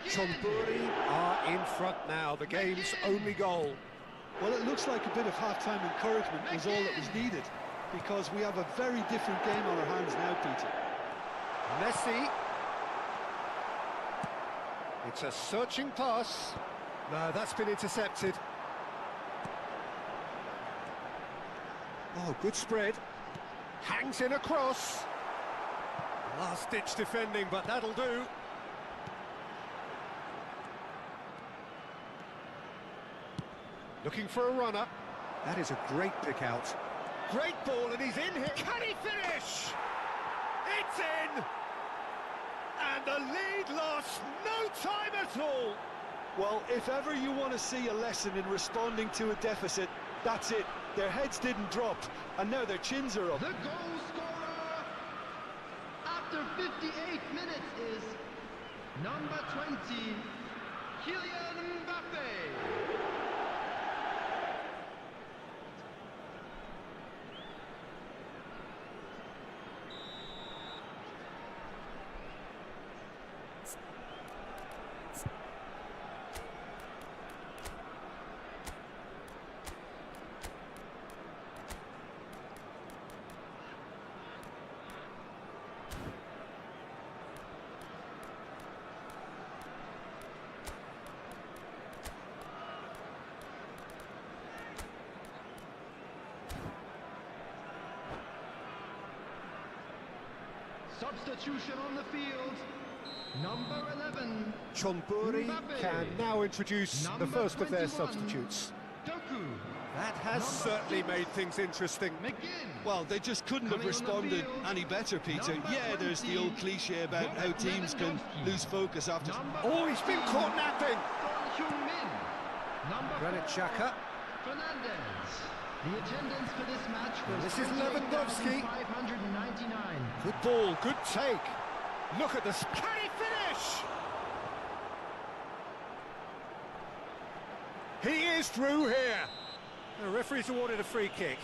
6, Chonburi are in front now, the game's only goal. Well, it looks like a bit of half-time encouragement was all that was needed, because we have a very different game on our hands now, Peter. Messi. It's a searching pass. No, that's been intercepted. Oh, good spread. Hangs in a cross. Last-ditch defending, but that'll do. Looking for a runner. That is a great pick out. Great ball, and he's in here. Can he finish? It's in! And the lead lost no time at all. Well, if ever you want to see a lesson in responding to a deficit, that's it. Their heads didn't drop, and now their chins are up. The goal scorer after 58 minutes is number 20, Kylian Mbappe. Substitution on the field. Number 11. Chonburi Mbappe. can now introduce the Number first of their 21. substitutes. Doku. That has Number certainly 6. made things interesting. McGinn. Well, they just couldn't have Coming on the responded field, any better, Peter. number Yeah, there's the 20, old cliche about how Robert teams can Lewandowski. lose focus after... Number Oh, he's been 14, caught napping. Son Heung-min. Number Granit 4, Xhaka. Fernandez. The attendance for this match was This is Lewandowski. 599. Good ball, good take. Look at this. Can he finish? He is through here. The referee's awarded a free kick.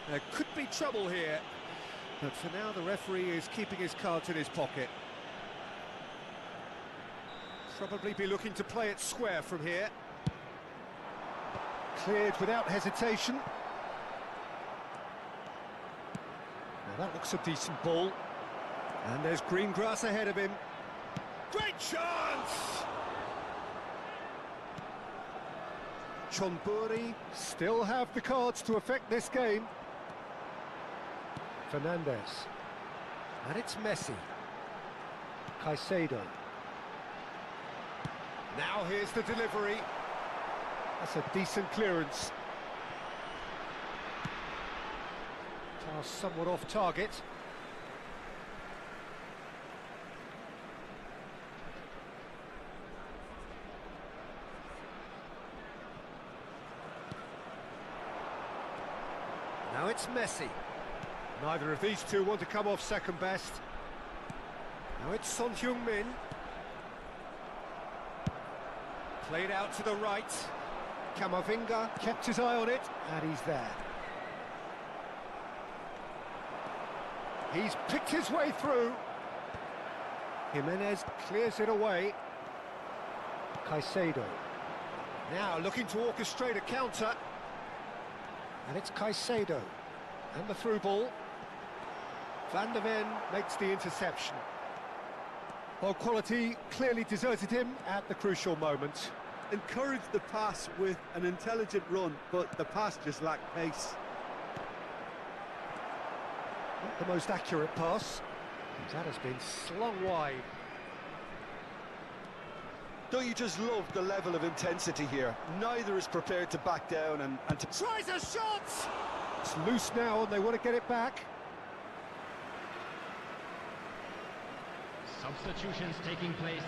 There could be trouble here, but for now the referee is keeping his cards in his pocket. Probably be looking to play it square from here. Cleared without hesitation. Now that looks a decent ball. And there's green grass ahead of him. Great chance! Chonburi still have the cards to affect this game. Fernandez. And it's Messi. Caicedo. Now here's the delivery. That's a decent clearance. Pass somewhat off target. Now it's Messi. Neither of these two want to come off second best. Now it's Son Heung-min. Played out to the right. Camavinga kept his eye on it, and he's there. He's picked his way through. Jimenez clears it away. Caicedo. Now looking to orchestrate a counter. And it's Caicedo. And the through ball. Van der Ven makes the interception. Well, quality clearly deserted him at the crucial moment. Encouraged the pass with an intelligent run, but the pass just lacked pace. Not the most accurate pass. That has been slung wide. Don't you just love the level of intensity here? Neither is prepared to back down and to... Tries a shot! It's loose now and they want to get it back. Substitutions taking place.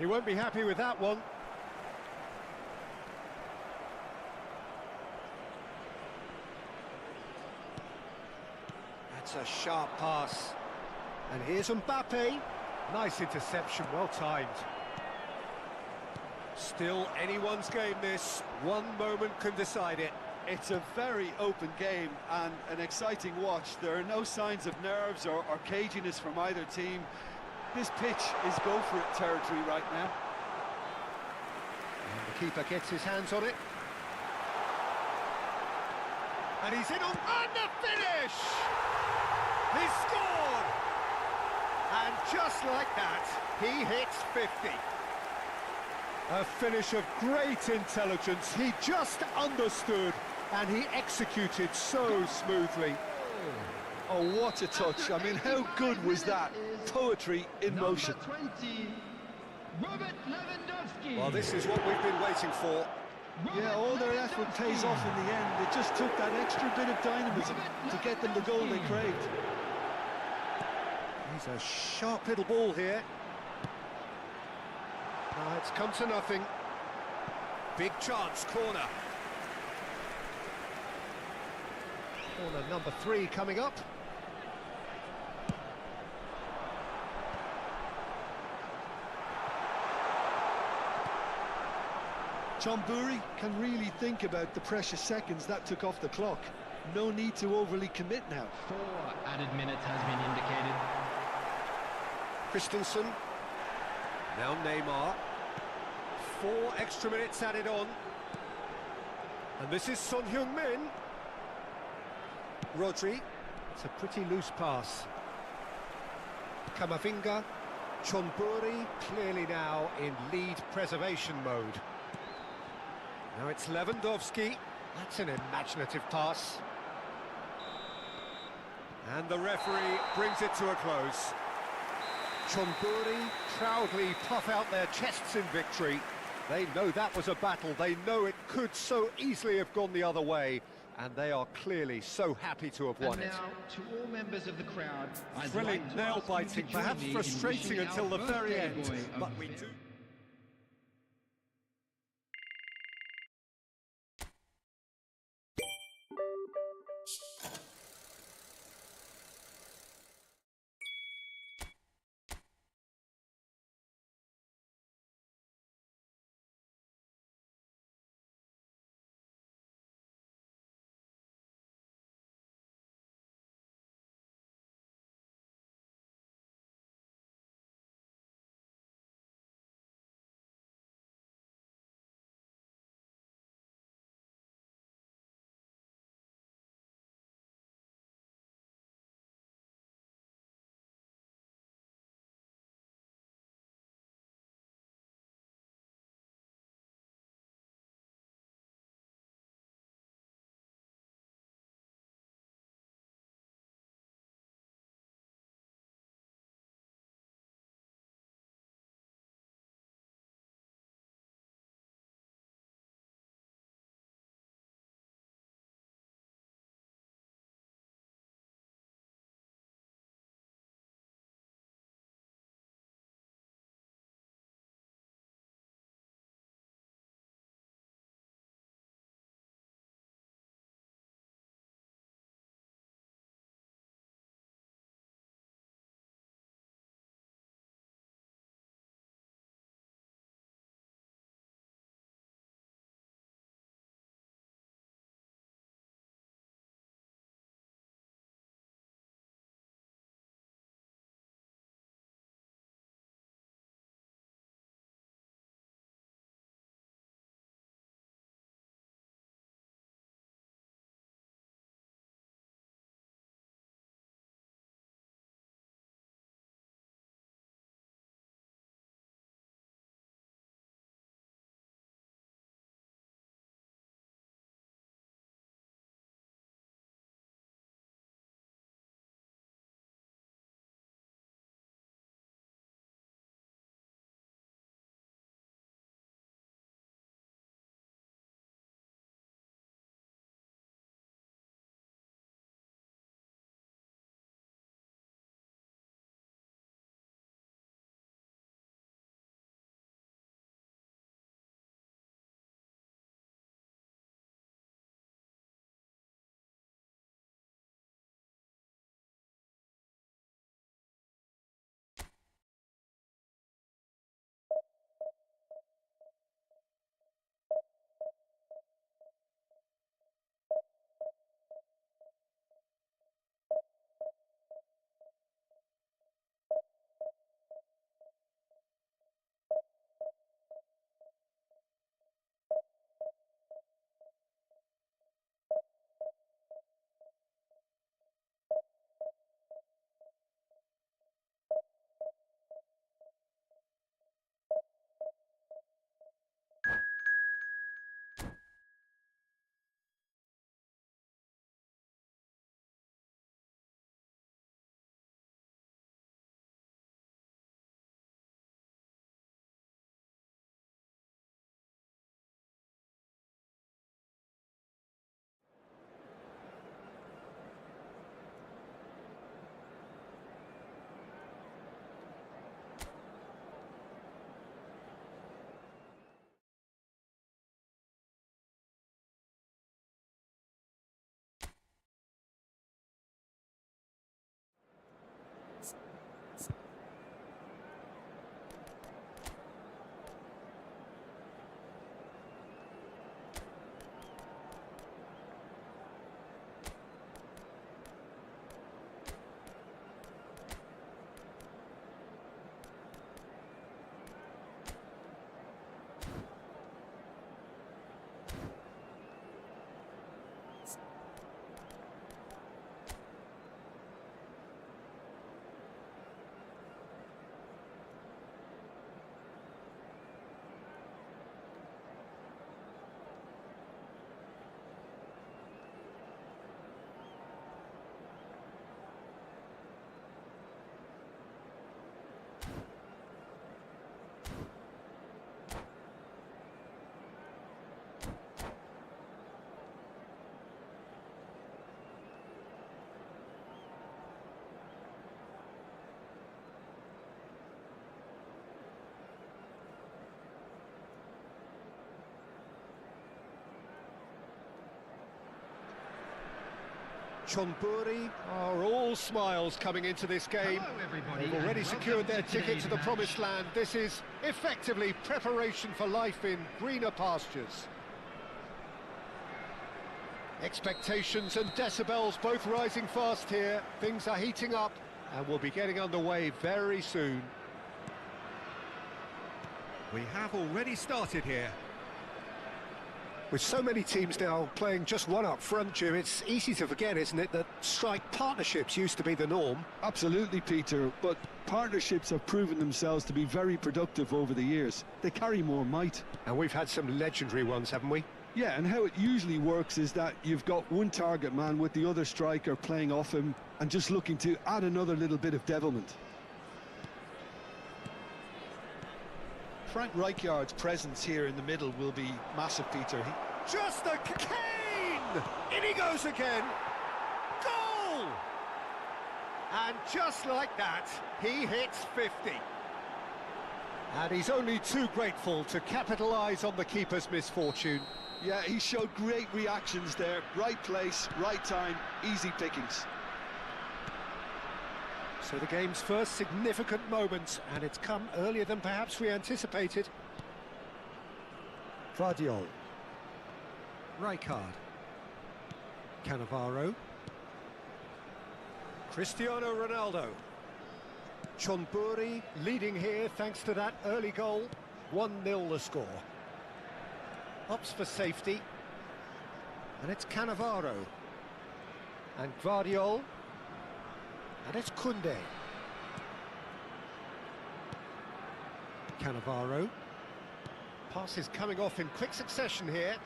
He won't be happy with that one. That's a sharp pass. And here's Mbappe. Nice interception, well timed. Still anyone's game this. One moment can decide it. It's a very open game and an exciting watch. There are no signs of nerves or caginess from either team. This pitch is go-for-it territory right now. And the keeper gets his hands on it. And he's in on... And the finish! He's scored! And just like that, he hits 50. A finish of great intelligence. He just understood and he executed so smoothly. Oh, what a touch. I mean, how good was that? Poetry in motion. Number 20, Robert Lewandowski. Well, this is what we've been waiting for. Yeah, all their effort pays off in the end. It just took that extra bit of dynamism to get them the goal they craved. He's a sharp little ball here. It's come to nothing. Big chance, corner. Corner number 3 coming up. Chonburi can really think about the precious seconds that took off the clock. No need to overly commit now. 4 added minutes has been indicated. Christensen. Now Neymar. 4 extra minutes added on. And this is Son Heung-min. Rodri. It's a pretty loose pass. Kamavinga. Chonburi clearly now in lead preservation mode. Now it's Lewandowski. That's an imaginative pass. And the referee brings it to a close. Chonburi proudly puff out their chests in victory. They know that was a battle. They know it could so easily have gone the other way. And they are clearly so happy to have won And it. now, to all members of the crowd, I'd Thrilling, like to ask you to nail-biting, join perhaps me in frustrating wishing until our the very birthday end. boy a But we do... Chonburi are all smiles coming into this game. Hello, everybody, They've already and secured their welcome to ticket to the today's promised match. land. This is effectively preparation for life in greener pastures. Expectations and decibels both rising fast here. Things are heating up and we'll be getting underway very soon. We have already started here. With so many teams now playing just one up front, Jim, it's easy to forget, isn't it, that strike partnerships used to be the norm. Absolutely, Peter, but partnerships have proven themselves to be very productive over the years. They carry more might. And we've had some legendary ones, haven't we? Yeah, and how it usually works is that you've got one target man with the other striker playing off him and just looking to add another little bit of devilment. Frank Rijkaard's presence here in the middle will be massive, Peter. Just a Kane! In he goes again! Goal! And just like that, he hits 50. And he's only too grateful to capitalise on the keeper's misfortune. Yeah, he showed great reactions there. Right place, right time, easy pickings. So the game's first significant moment, and it's come earlier than perhaps we anticipated. Vardiol. Rijkaard. Cannavaro. Cristiano Ronaldo. Chonburi leading here thanks to that early goal. 1-0 the score. Opts for safety. And it's Cannavaro. And Vardiol. And it's Koundé. Cannavaro. Passes coming off in quick succession here.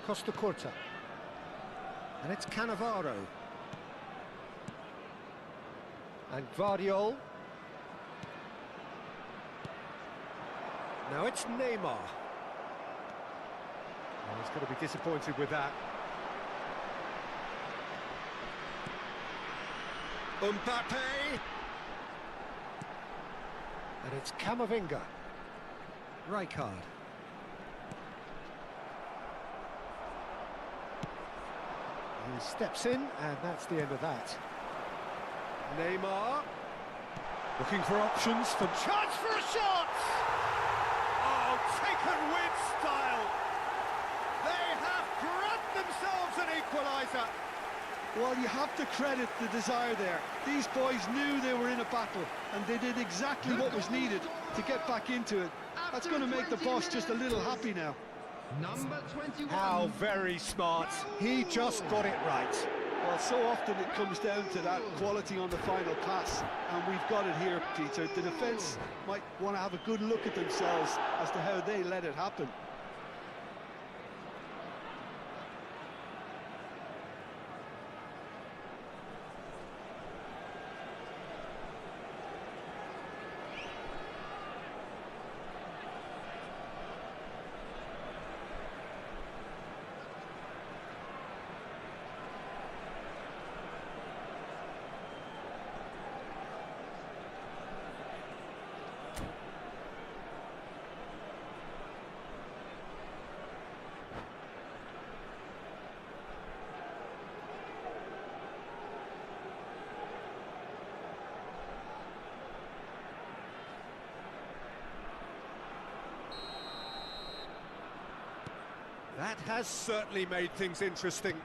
Costa Curta. And it's Cannavaro. And Vardiol. Now it's Neymar. Oh, he's going to be disappointed with that. Mbappe. And it's Camavinga. Rijkaard. He steps in, and that's the end of that. Neymar. Looking for options for... Chance for a shot! Oh, taken with style. They have grabbed themselves an equaliser. Well, you have to credit the desire there. These boys knew they were in a battle, and they did exactly what was needed to get back into it. That's going to make the boss just a little happy now. Number 21. How very smart. He just got it right. Well, so often it comes down to that quality on the final pass, and we've got it here, Peter. The defence might want to have a good look at themselves as to how they let it happen. That has certainly made things interesting.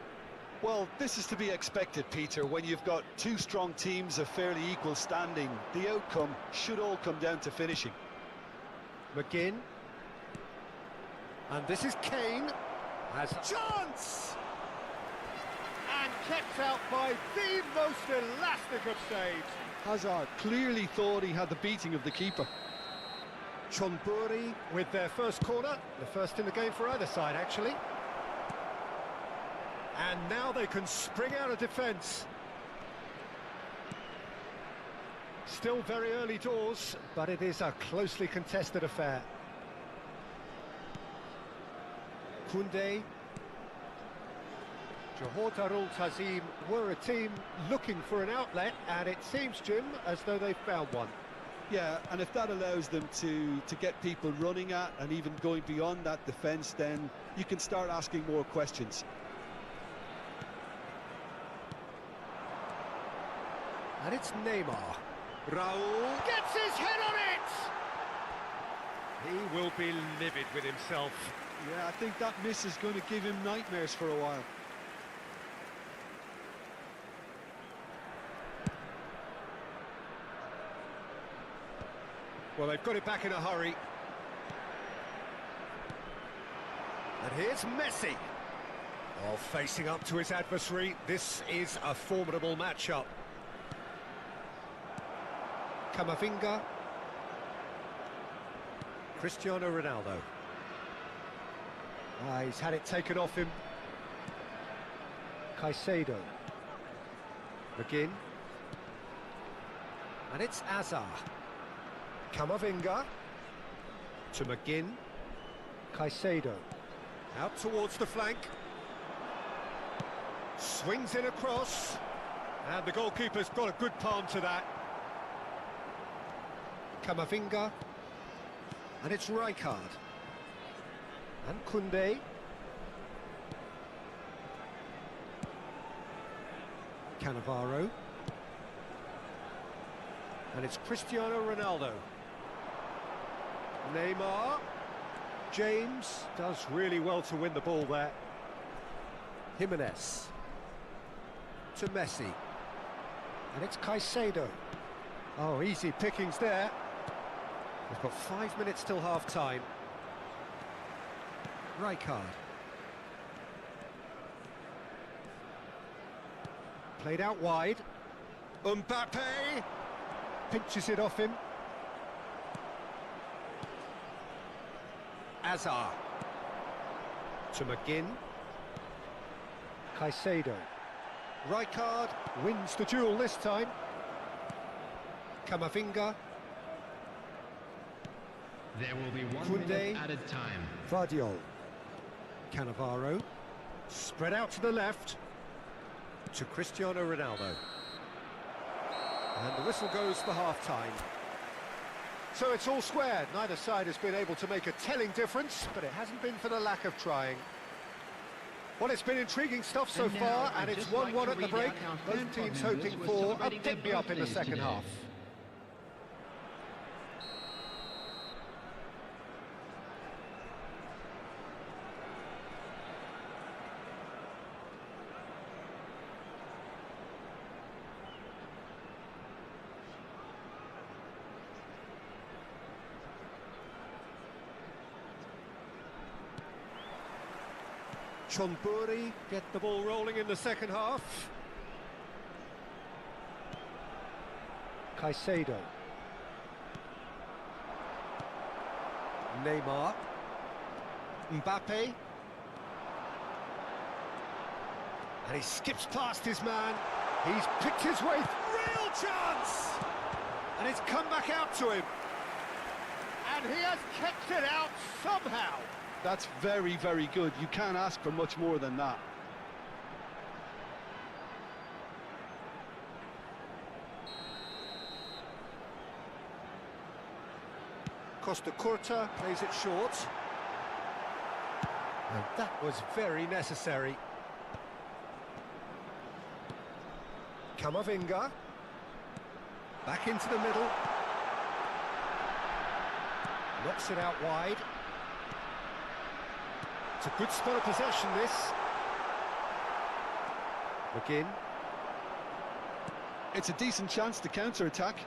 Well, this is to be expected, Peter. When you've got two strong teams of fairly equal standing, the outcome should all come down to finishing. McGinn. And this is Kane. Has a chance! And kept out by the most elastic of saves. Hazard clearly thought he had the beating of the keeper. Chonburi with their first corner, the first in the game for either side, actually. And now they can spring out of defence. Still very early doors, but it is a closely contested affair. Koundé. Johor Darul Tazim were a team looking for an outlet, and it seems, Jim, as though they've found one. Yeah, and if that allows them to get people running at and even going beyond that defence, then you can start asking more questions. And it's Neymar. Raul gets his head on it! He will be livid with himself. Yeah, I think that miss is going to give him nightmares for a while. Well, they've got it back in a hurry. And here's Messi. Oh, facing up to his adversary. This is a formidable matchup. Camavinga. Cristiano Ronaldo. He's had it taken off him. Caicedo. McGinn. And it's Azar. Camavinga. To McGinn. Caicedo. Out towards the flank. Swings in across. And the goalkeeper's got a good palm to that. Camavinga. And it's Rijkaard. And Koundé. Cannavaro. And it's Cristiano Ronaldo. Neymar. James does really well to win the ball there. Jimenez. To Messi. And it's Caicedo. Oh, easy pickings there. We've got 5 minutes till half-time. Rijkaard. Played out wide. Mbappe pinches it off him. Azar. To McGinn. Caicedo. Rijkaard wins the duel this time. Camavinga. There will be 1 Koundé. minute added time. Vardiol. Cannavaro. Spread out to the left. To Cristiano Ronaldo. And the whistle goes for half-time. So it's all square. Neither side has been able to make a telling difference, but it hasn't been for the lack of trying. Well, it's been intriguing stuff so far, and it's 1-1 at the break. Both teams hoping for a pick-me-up in the second half. Chonburi get the ball rolling in the second half. Caicedo. Neymar. Mbappe. And he skips past his man. He's picked his way. Real chance! And it's come back out to him. And he has kept it out somehow. That's very, very good. You can't ask for much more than that. Costa Curta plays it short. And that was very necessary. Camavinga. Back into the middle. Knocks it out wide. It's a good spot of possession, this. McGinn. It's a decent chance to counter-attack.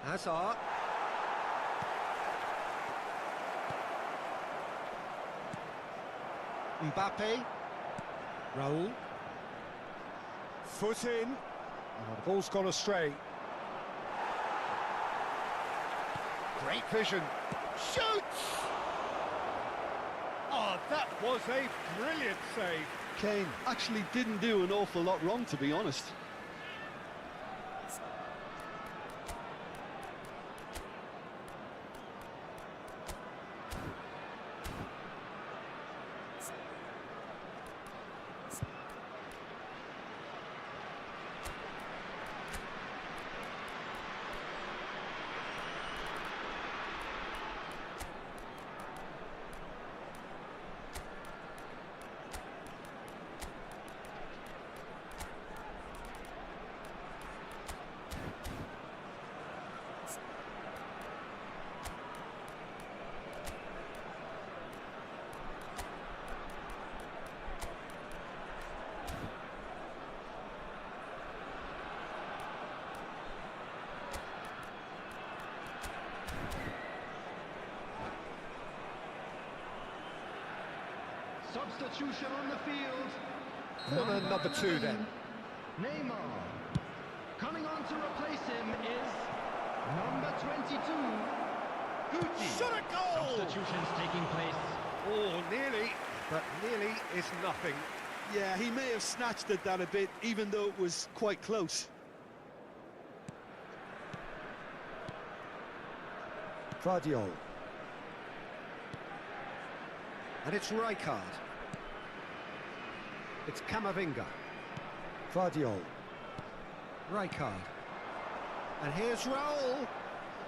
Hazard. Mbappe. Raul. Foot in. Oh, the ball's gone astray. Great vision. Shoots! Oh, that was a brilliant save. Kane actually didn't do an awful lot wrong, to be honest. Substitution on the field. Corner number 2 then. Neymar. Coming on to replace him is number 22. Gucci. Shot a goal! Substitutions taking place. Oh, nearly, but nearly is nothing. Yeah, he may have snatched at that a bit, even though it was quite close. Vardiol. And it's Rijkaard. It's Camavinga. Vardiol. Rijkaard. And here's Raul.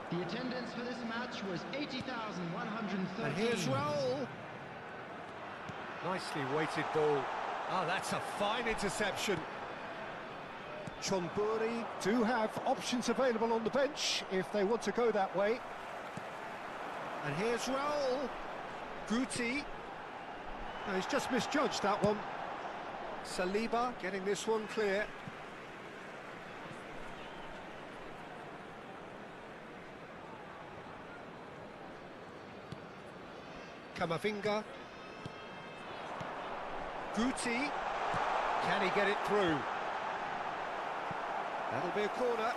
The attendance for this match was 80,113. And here's Raul. Nicely weighted ball. Ah, that's a fine interception. Chonburi do have options available on the bench if they want to go that way. And here's Raul. Guti. No, he's just misjudged that one. Saliba getting this one clear. Camavinga. Guti. Can he get it through? That'll be a corner.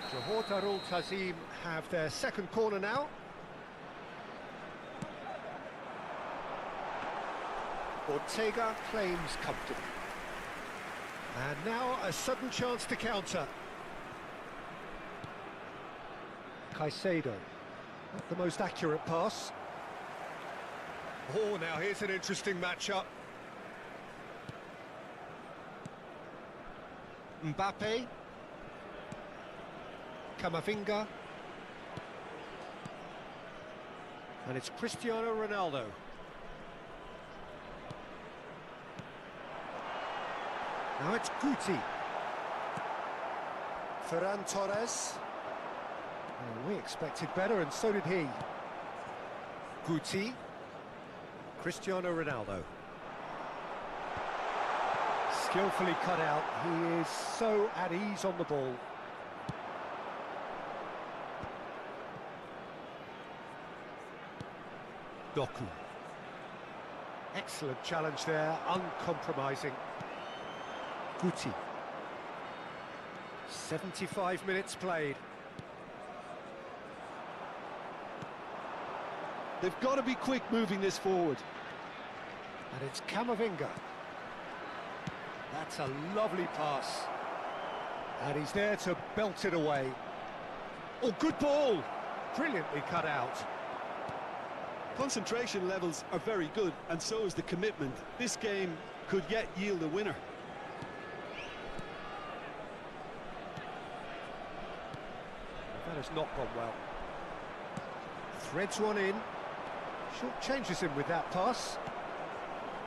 Johor Darul Tazim have their second corner now. Ortega claims comfortably. And now a sudden chance to counter. Caicedo. Not the most accurate pass. Oh, now here's an interesting matchup. Mbappe. Camavinga. And it's Cristiano Ronaldo. Now it's Guti. Ferran Torres. Oh, we expected better, and so did he. Guti. Cristiano Ronaldo. Skillfully cut out. He is so at ease on the ball. Doku. Excellent challenge there, uncompromising. Guti. 75 minutes played. They've got to be quick moving this forward. And it's Camavinga. That's a lovely pass. And he's there to belt it away. Oh, good ball! Brilliantly cut out. Concentration levels are very good, and so is the commitment. This game could yet yield a winner. That has not gone well. Threads one in. Short changes him with that pass.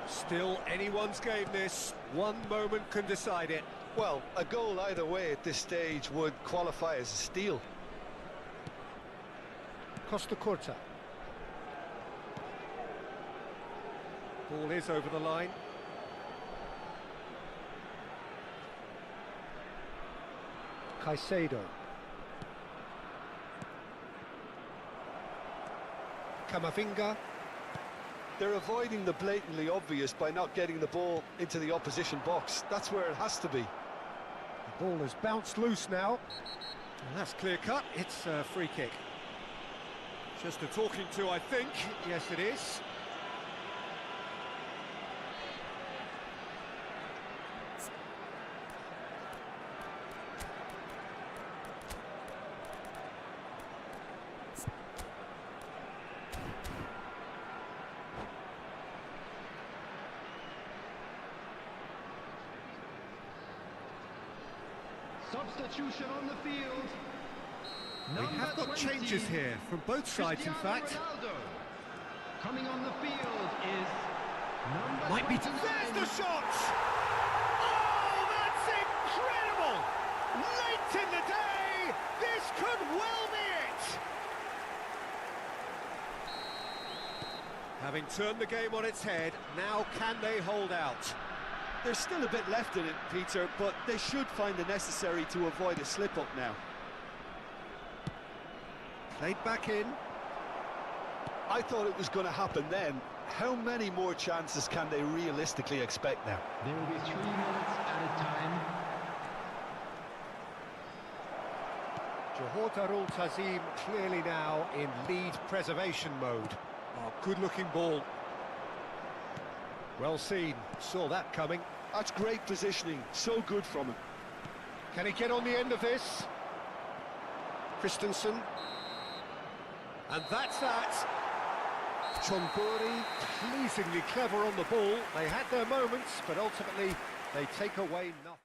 Still anyone's game this. One moment can decide it. Well, a goal either way at this stage would qualify as a steal. Costa Curta. Ball is over the line. Caicedo. Camavinga. They're avoiding the blatantly obvious by not getting the ball into the opposition box. That's where it has to be. The ball has bounced loose now. And that's clear cut. It's a free kick. Just a talking to, I think. Yes, it is. Substitution on the field. We have got changes here from both sides, in fact. Ronaldo. Coming on the field is number Might be. 29. There's the shot! Oh, that's incredible! Late in the day, this could well be it! Having turned the game on its head, now can they hold out? There's still a bit left in it, Peter, but they should find the necessary to avoid a slip-up now. Played back in. I thought it was going to happen then. How many more chances can they realistically expect now? There will be 3 minutes added time. Johor Darul Tazim clearly now in lead preservation mode. Oh, good-looking ball. Well seen, saw that coming. That's great positioning, so good from him. Can he get on the end of this? Christensen. And that's that. Chonburi, pleasingly clever on the ball. They had their moments, but ultimately they take away nothing.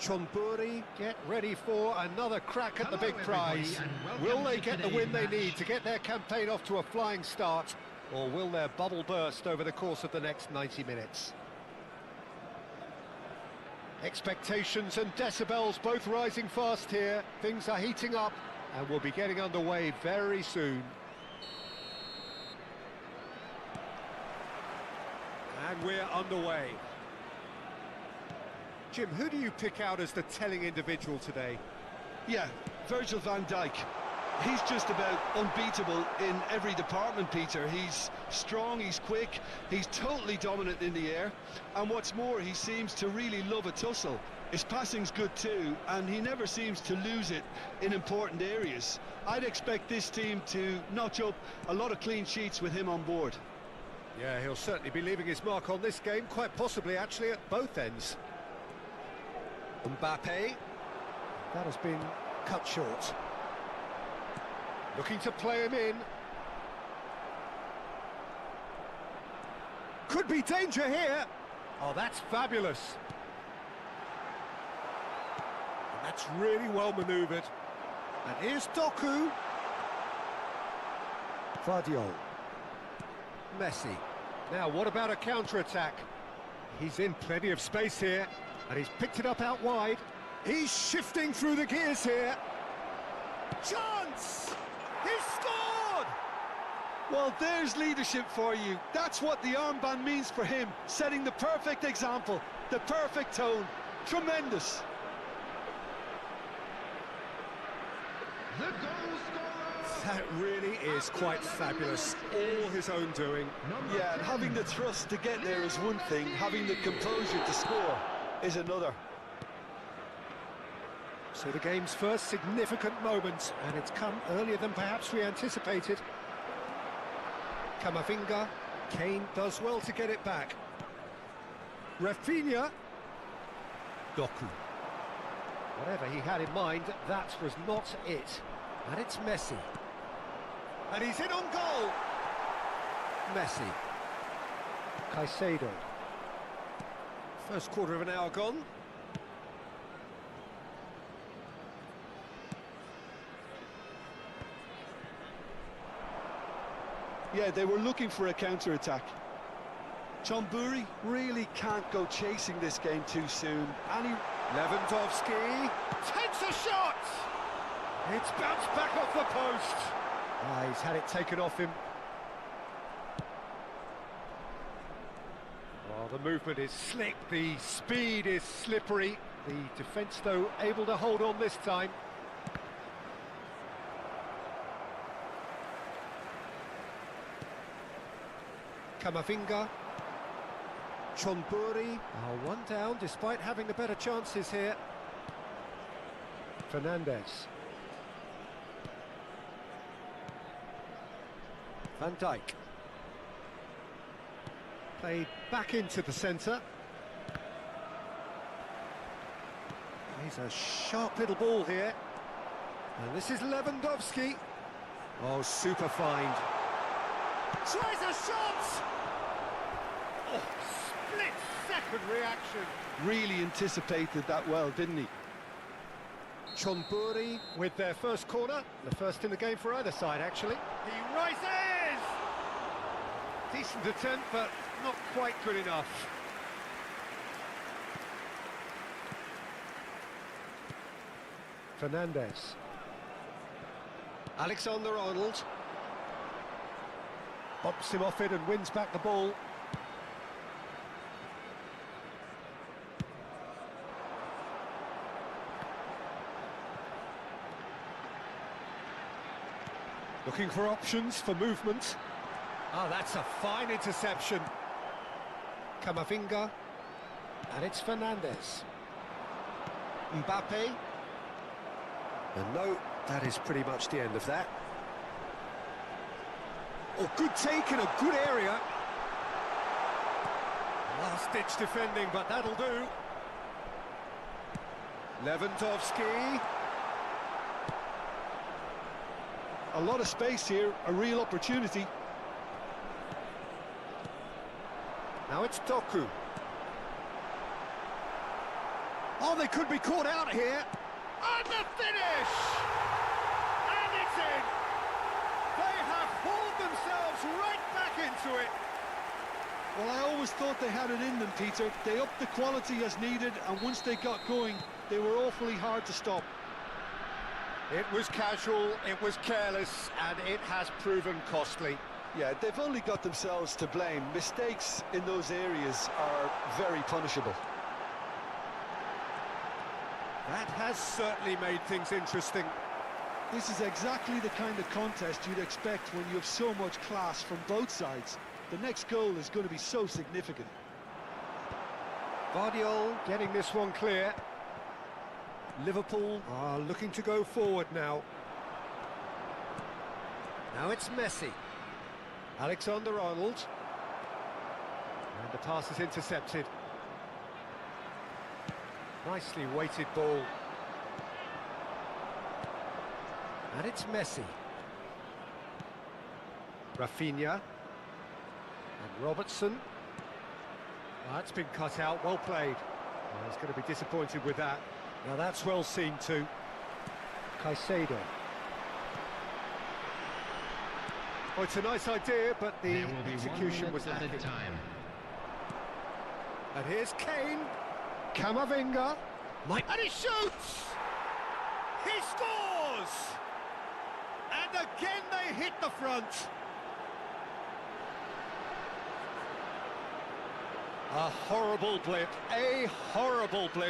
Chonburi get ready for another crack at the Hello, big prize. everybody, and Will welcome they to get the today's win they match. need to get their campaign off to a flying start, or will their bubble burst over the course of the next 90 minutes? Expectations and decibels both rising fast here. Things are heating up and we'll be getting underway very soon. And we're underway. Jim, who do you pick out as the telling individual today? Yeah, Virgil van Dijk. He's just about unbeatable in every department, Peter. He's strong, he's quick, he's totally dominant in the air, and what's more, he seems to really love a tussle. His passing's good too, and he never seems to lose it in important areas. I'd expect this team to notch up a lot of clean sheets with him on board. Yeah, he'll certainly be leaving his mark on this game, quite possibly actually at both ends. Mbappe, that has been cut short. Looking to play him in. Could be danger here. Oh, that's fabulous. And that's really well manoeuvred. And here's Doku. Vardiol. Messi. Now, what about a counter-attack? He's in plenty of space here, and he's picked it up out wide. He's shifting through the gears here. Chance! He's scored! Well, there's leadership for you. That's what the armband means for him, setting the perfect example, the perfect tone. Tremendous. The goal scorer! That really is quite fabulous. All his own doing. Yeah, and having the thrust to get there is one thing, having the composure to score is another. So the game's first significant moment, and it's come earlier than perhaps we anticipated. Camavinga, Kane does well to get it back. Rafinha, Doku. Whatever he had in mind, that was not it. And it's Messi. And he's in on goal! Messi. Caicedo. First quarter of an hour gone. Yeah, they were looking for a counter-attack. Chonburi really can't go chasing this game too soon. And he... Lewandowski takes a shot! It's bounced back off the post. Ah, he's had it taken off him. Oh, the movement is slick, the speed is slippery. The defence, though, able to hold on this time. Camavinga. Chonburi. Oh, one down, despite having the better chances here. Fernandes. Van Dijk. Played back into the centre. He's a sharp little ball here. And this is Lewandowski. Oh, super find. Tries a shot! Oh, split-second reaction. really anticipated that well, didn't he? Chonburi with their first corner, the first in the game for either side, actually. He rises! Decent attempt, but not quite good enough. Fernandes. Alexander-Arnold. Bumps him off it and wins back the ball. Looking for options for movement. Oh, that's a fine interception. Camavinga. And it's Fernandes. Mbappe. And no, that is pretty much the end of that. Oh, good take in a good area. Last-ditch defending, but that'll do. Lewandowski. A lot of space here, a real opportunity. Now it's Doku. Oh, they could be caught out here. And the finish! And it's in! They have hauled themselves right back into it. Well, I always thought they had it in them, Peter. They upped the quality as needed, and once they got going, they were awfully hard to stop. It was casual, it was careless, and it has proven costly. Yeah, they've only got themselves to blame. Mistakes in those areas are very punishable. That has certainly made things interesting. This is exactly the kind of contest you'd expect when you have so much class from both sides. The next goal is going to be so significant. Guardiola getting this one clear. Liverpool are looking to go forward now. Now it's Messi. Alexander-Arnold. And the pass is intercepted. Nicely weighted ball. And it's Messi. Rafinha. And Robertson. That's been cut out, well played. Well, he's going to be disappointed with that. Now that's well seen too. Caicedo. Oh, it's a nice idea, but the execution was lacking. And here's Kane. Camavinga. And he shoots! He scores! And again they hit the front. A horrible blip,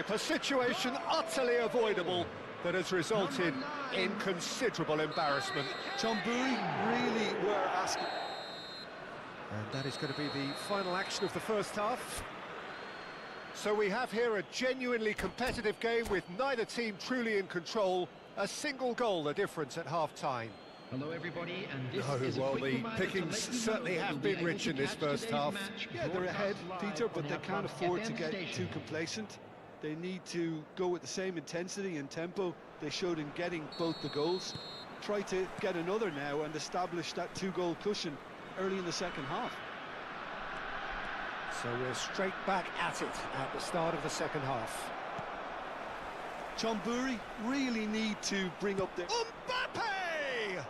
a situation utterly avoidable that has resulted in considerable embarrassment. Chamburi really were asking. And that is going to be the final action of the first half. So we have here a genuinely competitive game with neither team truly in control. A single goal the difference at half-time. Hello everybody, and this is a well, quick the reminder pickings to let you know certainly that have you'll be been rich able in to this catch first today's half. match Yeah, they're ahead, broadcast Peter, live but on they our can't Club afford to FM get station. too complacent. They need to go with the same intensity and tempo they showed in getting both the goals. Try to get another now and establish that two-goal cushion early in the second half. So we're straight back at it at the start of the second half. Chamburi really need to bring up their... Mbappe!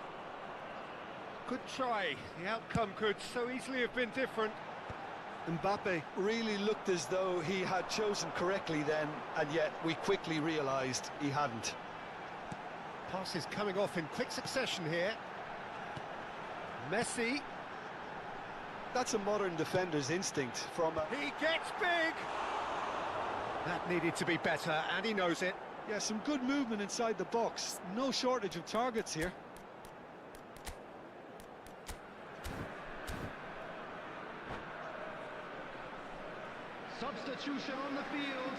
Good try. The outcome could so easily have been different. Mbappe really looked as though he had chosen correctly then, and yet we quickly realised he hadn't. Passes coming off in quick succession here. Messi. That's a modern defender's instinct from a... He gets big! That needed to be better, and he knows it. Yeah, some good movement inside the box. No shortage of targets here. Substitution on the field.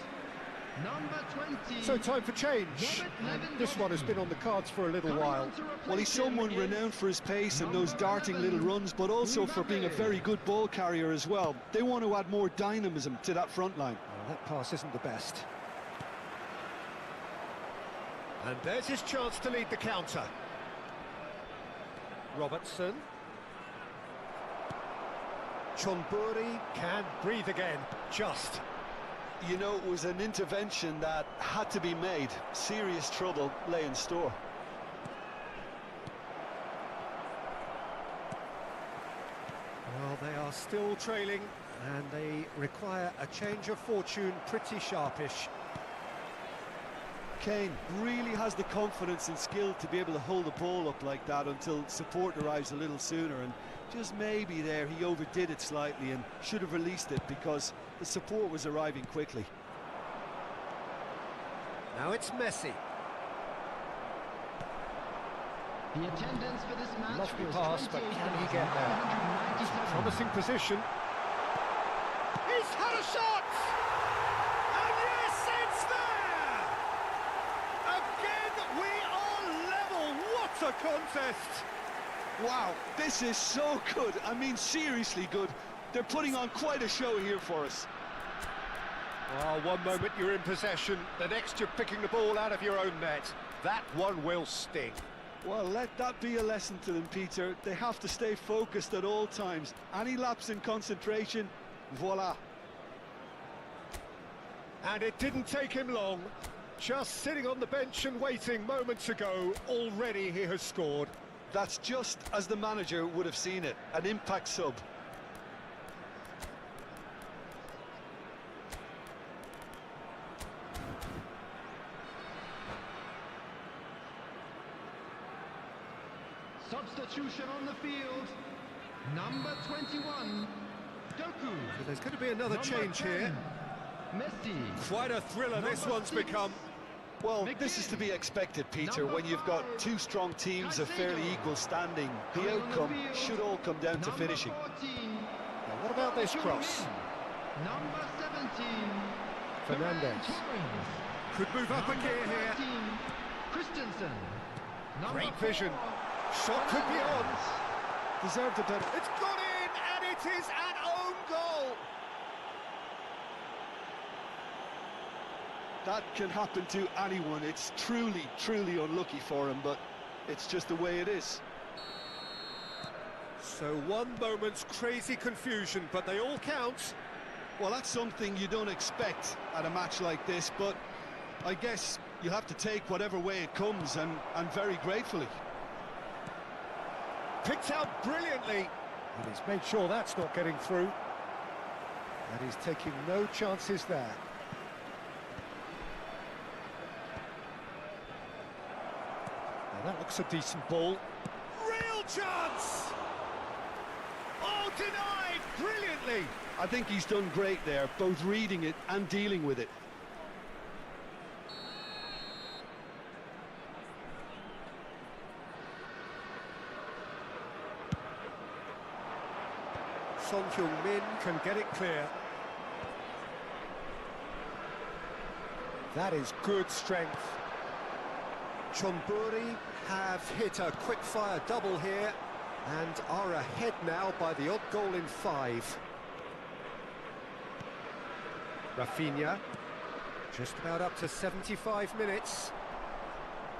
Number 20. So time for change. And this one has been on the cards for a little while. Well, he's someone renowned for his pace and those darting little runs, but also for being a very good ball carrier as well. They want to add more dynamism to that front line. Well, that pass isn't the best. And there's his chance to lead the counter. Robertson. Chonburi can breathe again, just. You know, it was an intervention that had to be made. Serious trouble lay in store. Well, they are still trailing, and they require a change of fortune pretty sharpish. Kane really has the confidence and skill to be able to hold the ball up like that until support arrives a little sooner, and just maybe there he overdid it slightly and should have released it because the support was arriving quickly. Now it's Messi. The attendance for this match Lofty was pass, but can he get there? Promising position. He's had a shot! And yes, it's there! Again, we are level. What a contest! Wow, this is so good. I mean, seriously good. They're putting on quite a show here for us. Oh, one moment you're in possession, the next you're picking the ball out of your own net. That one will sting. Well, let that be a lesson to them, Peter. They have to stay focused at all times. Any lapse in concentration, voila. And it didn't take him long. Just sitting on the bench and waiting moments ago, already he has scored. That's just as the manager would have seen it, an impact sub. Substitution on the field. Number 21, Doku. So there's going to be another Number change 10, here. Messi. Quite a thriller this Number one's 6, become. Well, this is to be expected, Peter, Number when you've got 5, two strong teams of fairly Caicedo. equal standing. The Coming on the outcome field, should all come down to Number finishing. 14, Now, what about this cross? Number 17, Fernandez. Ferran Torres. Could move up a Number gear here. 13, Christensen. Number Great vision. 4, Shot could be on. Fernandez. Deserved a better... It's gone in, and it is an own goal. That can happen to anyone. It's truly, truly unlucky for him, but it's just the way it is. So one moment's crazy confusion, but they all count. Well, that's something you don't expect at a match like this, but I guess you have to take whatever way it comes, and very gratefully. Picked out brilliantly. And he's made sure that's not getting through. And he's taking no chances there. Now that looks a decent ball. Real chance! Oh, denied brilliantly. I think he's done great there, both reading it and dealing with it. Son Heung-min can get it clear. That is good strength. Chonburi have hit a quick-fire double here and are ahead now by the odd goal in 5. Rafinha, just about up to 75 minutes.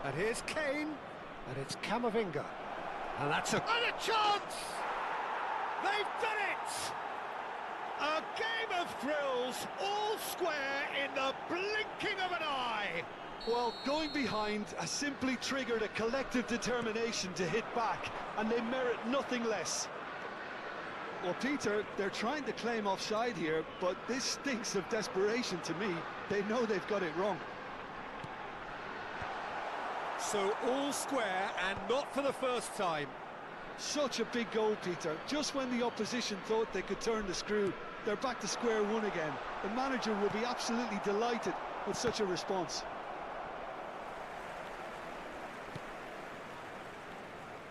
And here's Kane, and it's Camavinga. And that's a chance! They've done it! A game of thrills, all square in the blinking of an eye! Well, going behind has simply triggered a collective determination to hit back, and they merit nothing less. Well, Peter, they're trying to claim offside here, but this stinks of desperation to me. They know they've got it wrong. So all square, and not for the first time. Such a big goal, Peter. Just when the opposition thought they could turn the screw, they're back to square one again. The manager will be absolutely delighted with such a response.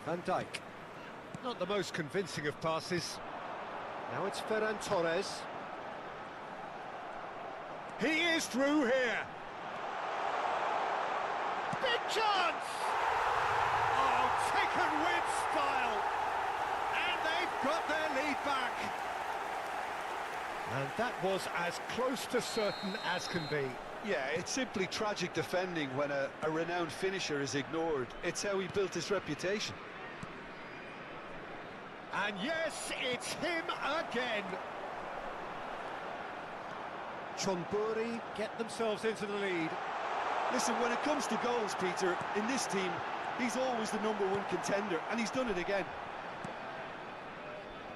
Van Dijk. Not the most convincing of passes. Now it's Ferran Torres. He is through here. Big chance! Oh, taken with style. And they've got their lead back. And that was as close to certain as can be. Yeah, it's simply tragic defending when a renowned finisher is ignored. It's how he built his reputation. And yes, it's him again. Chonburi get themselves into the lead. Listen, when it comes to goals, Peter, in this team, he's always the #1 contender, and he's done it again.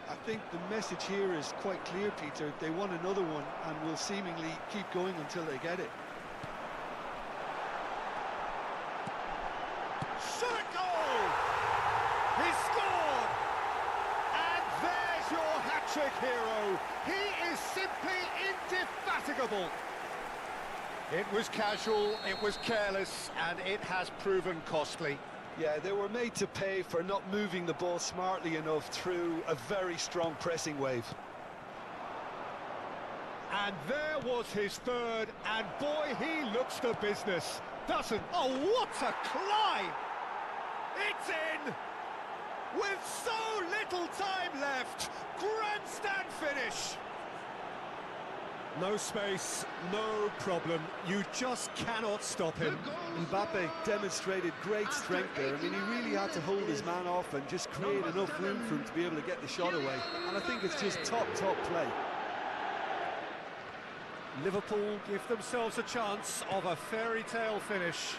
I think the message here is quite clear, Peter. They want another one and will seemingly keep going until they get it. Shot goal! He scored! And there's your hat-trick hero. He is simply indefatigable. It was casual, it was careless, and it has proven costly. Yeah, they were made to pay for not moving the ball smartly enough through a very strong pressing wave. And there was his third, and boy, he looks the business, doesn't? Oh, what a climb! It's in! With so little time left, grandstand finish! No space, no problem. You just cannot stop him. Mbappe demonstrated great strength there. I mean, he really had to hold his man off and just create enough room for him to be able to get the shot away. And I think it's just top play. Liverpool give themselves a chance of a fairy tale finish.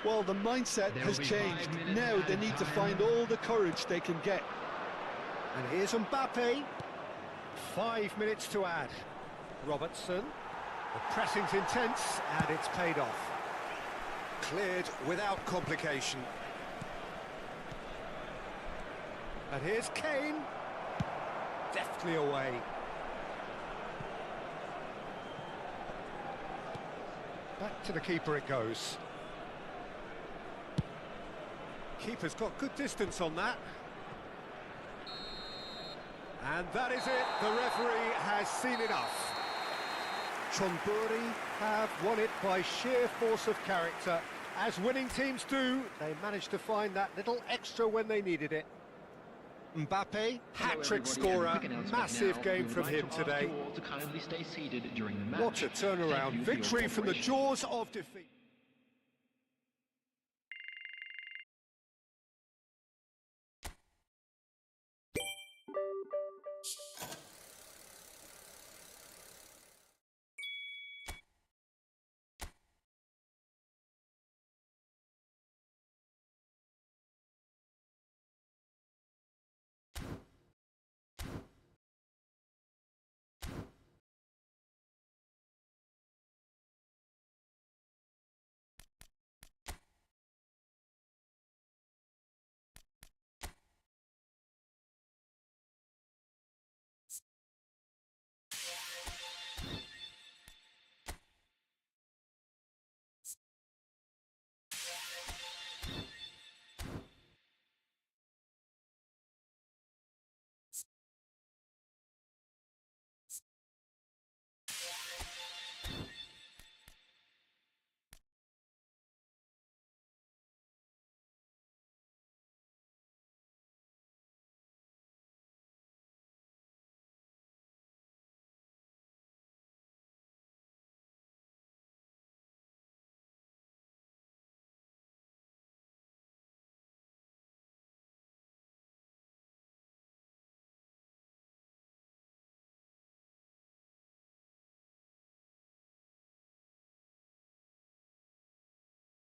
Well, the mindset There has will be changed. 5 minutes Now they added need to time. find all the courage they can get. And here's Mbappe. 5 minutes to add. Robertson. The pressing's intense, and it's paid off. Cleared without complication. And here's Kane. Deftly away. Back to the keeper it goes. Keeper's got good distance on that. And that is it. The referee has seen enough. Chonburi have won it by sheer force of character. As winning teams do, they managed to find that little extra when they needed it. Mbappe, hat-trick scorer, massive game from him today. To kindly stay seated during the match. What a turnaround, victory from the jaws of defeat.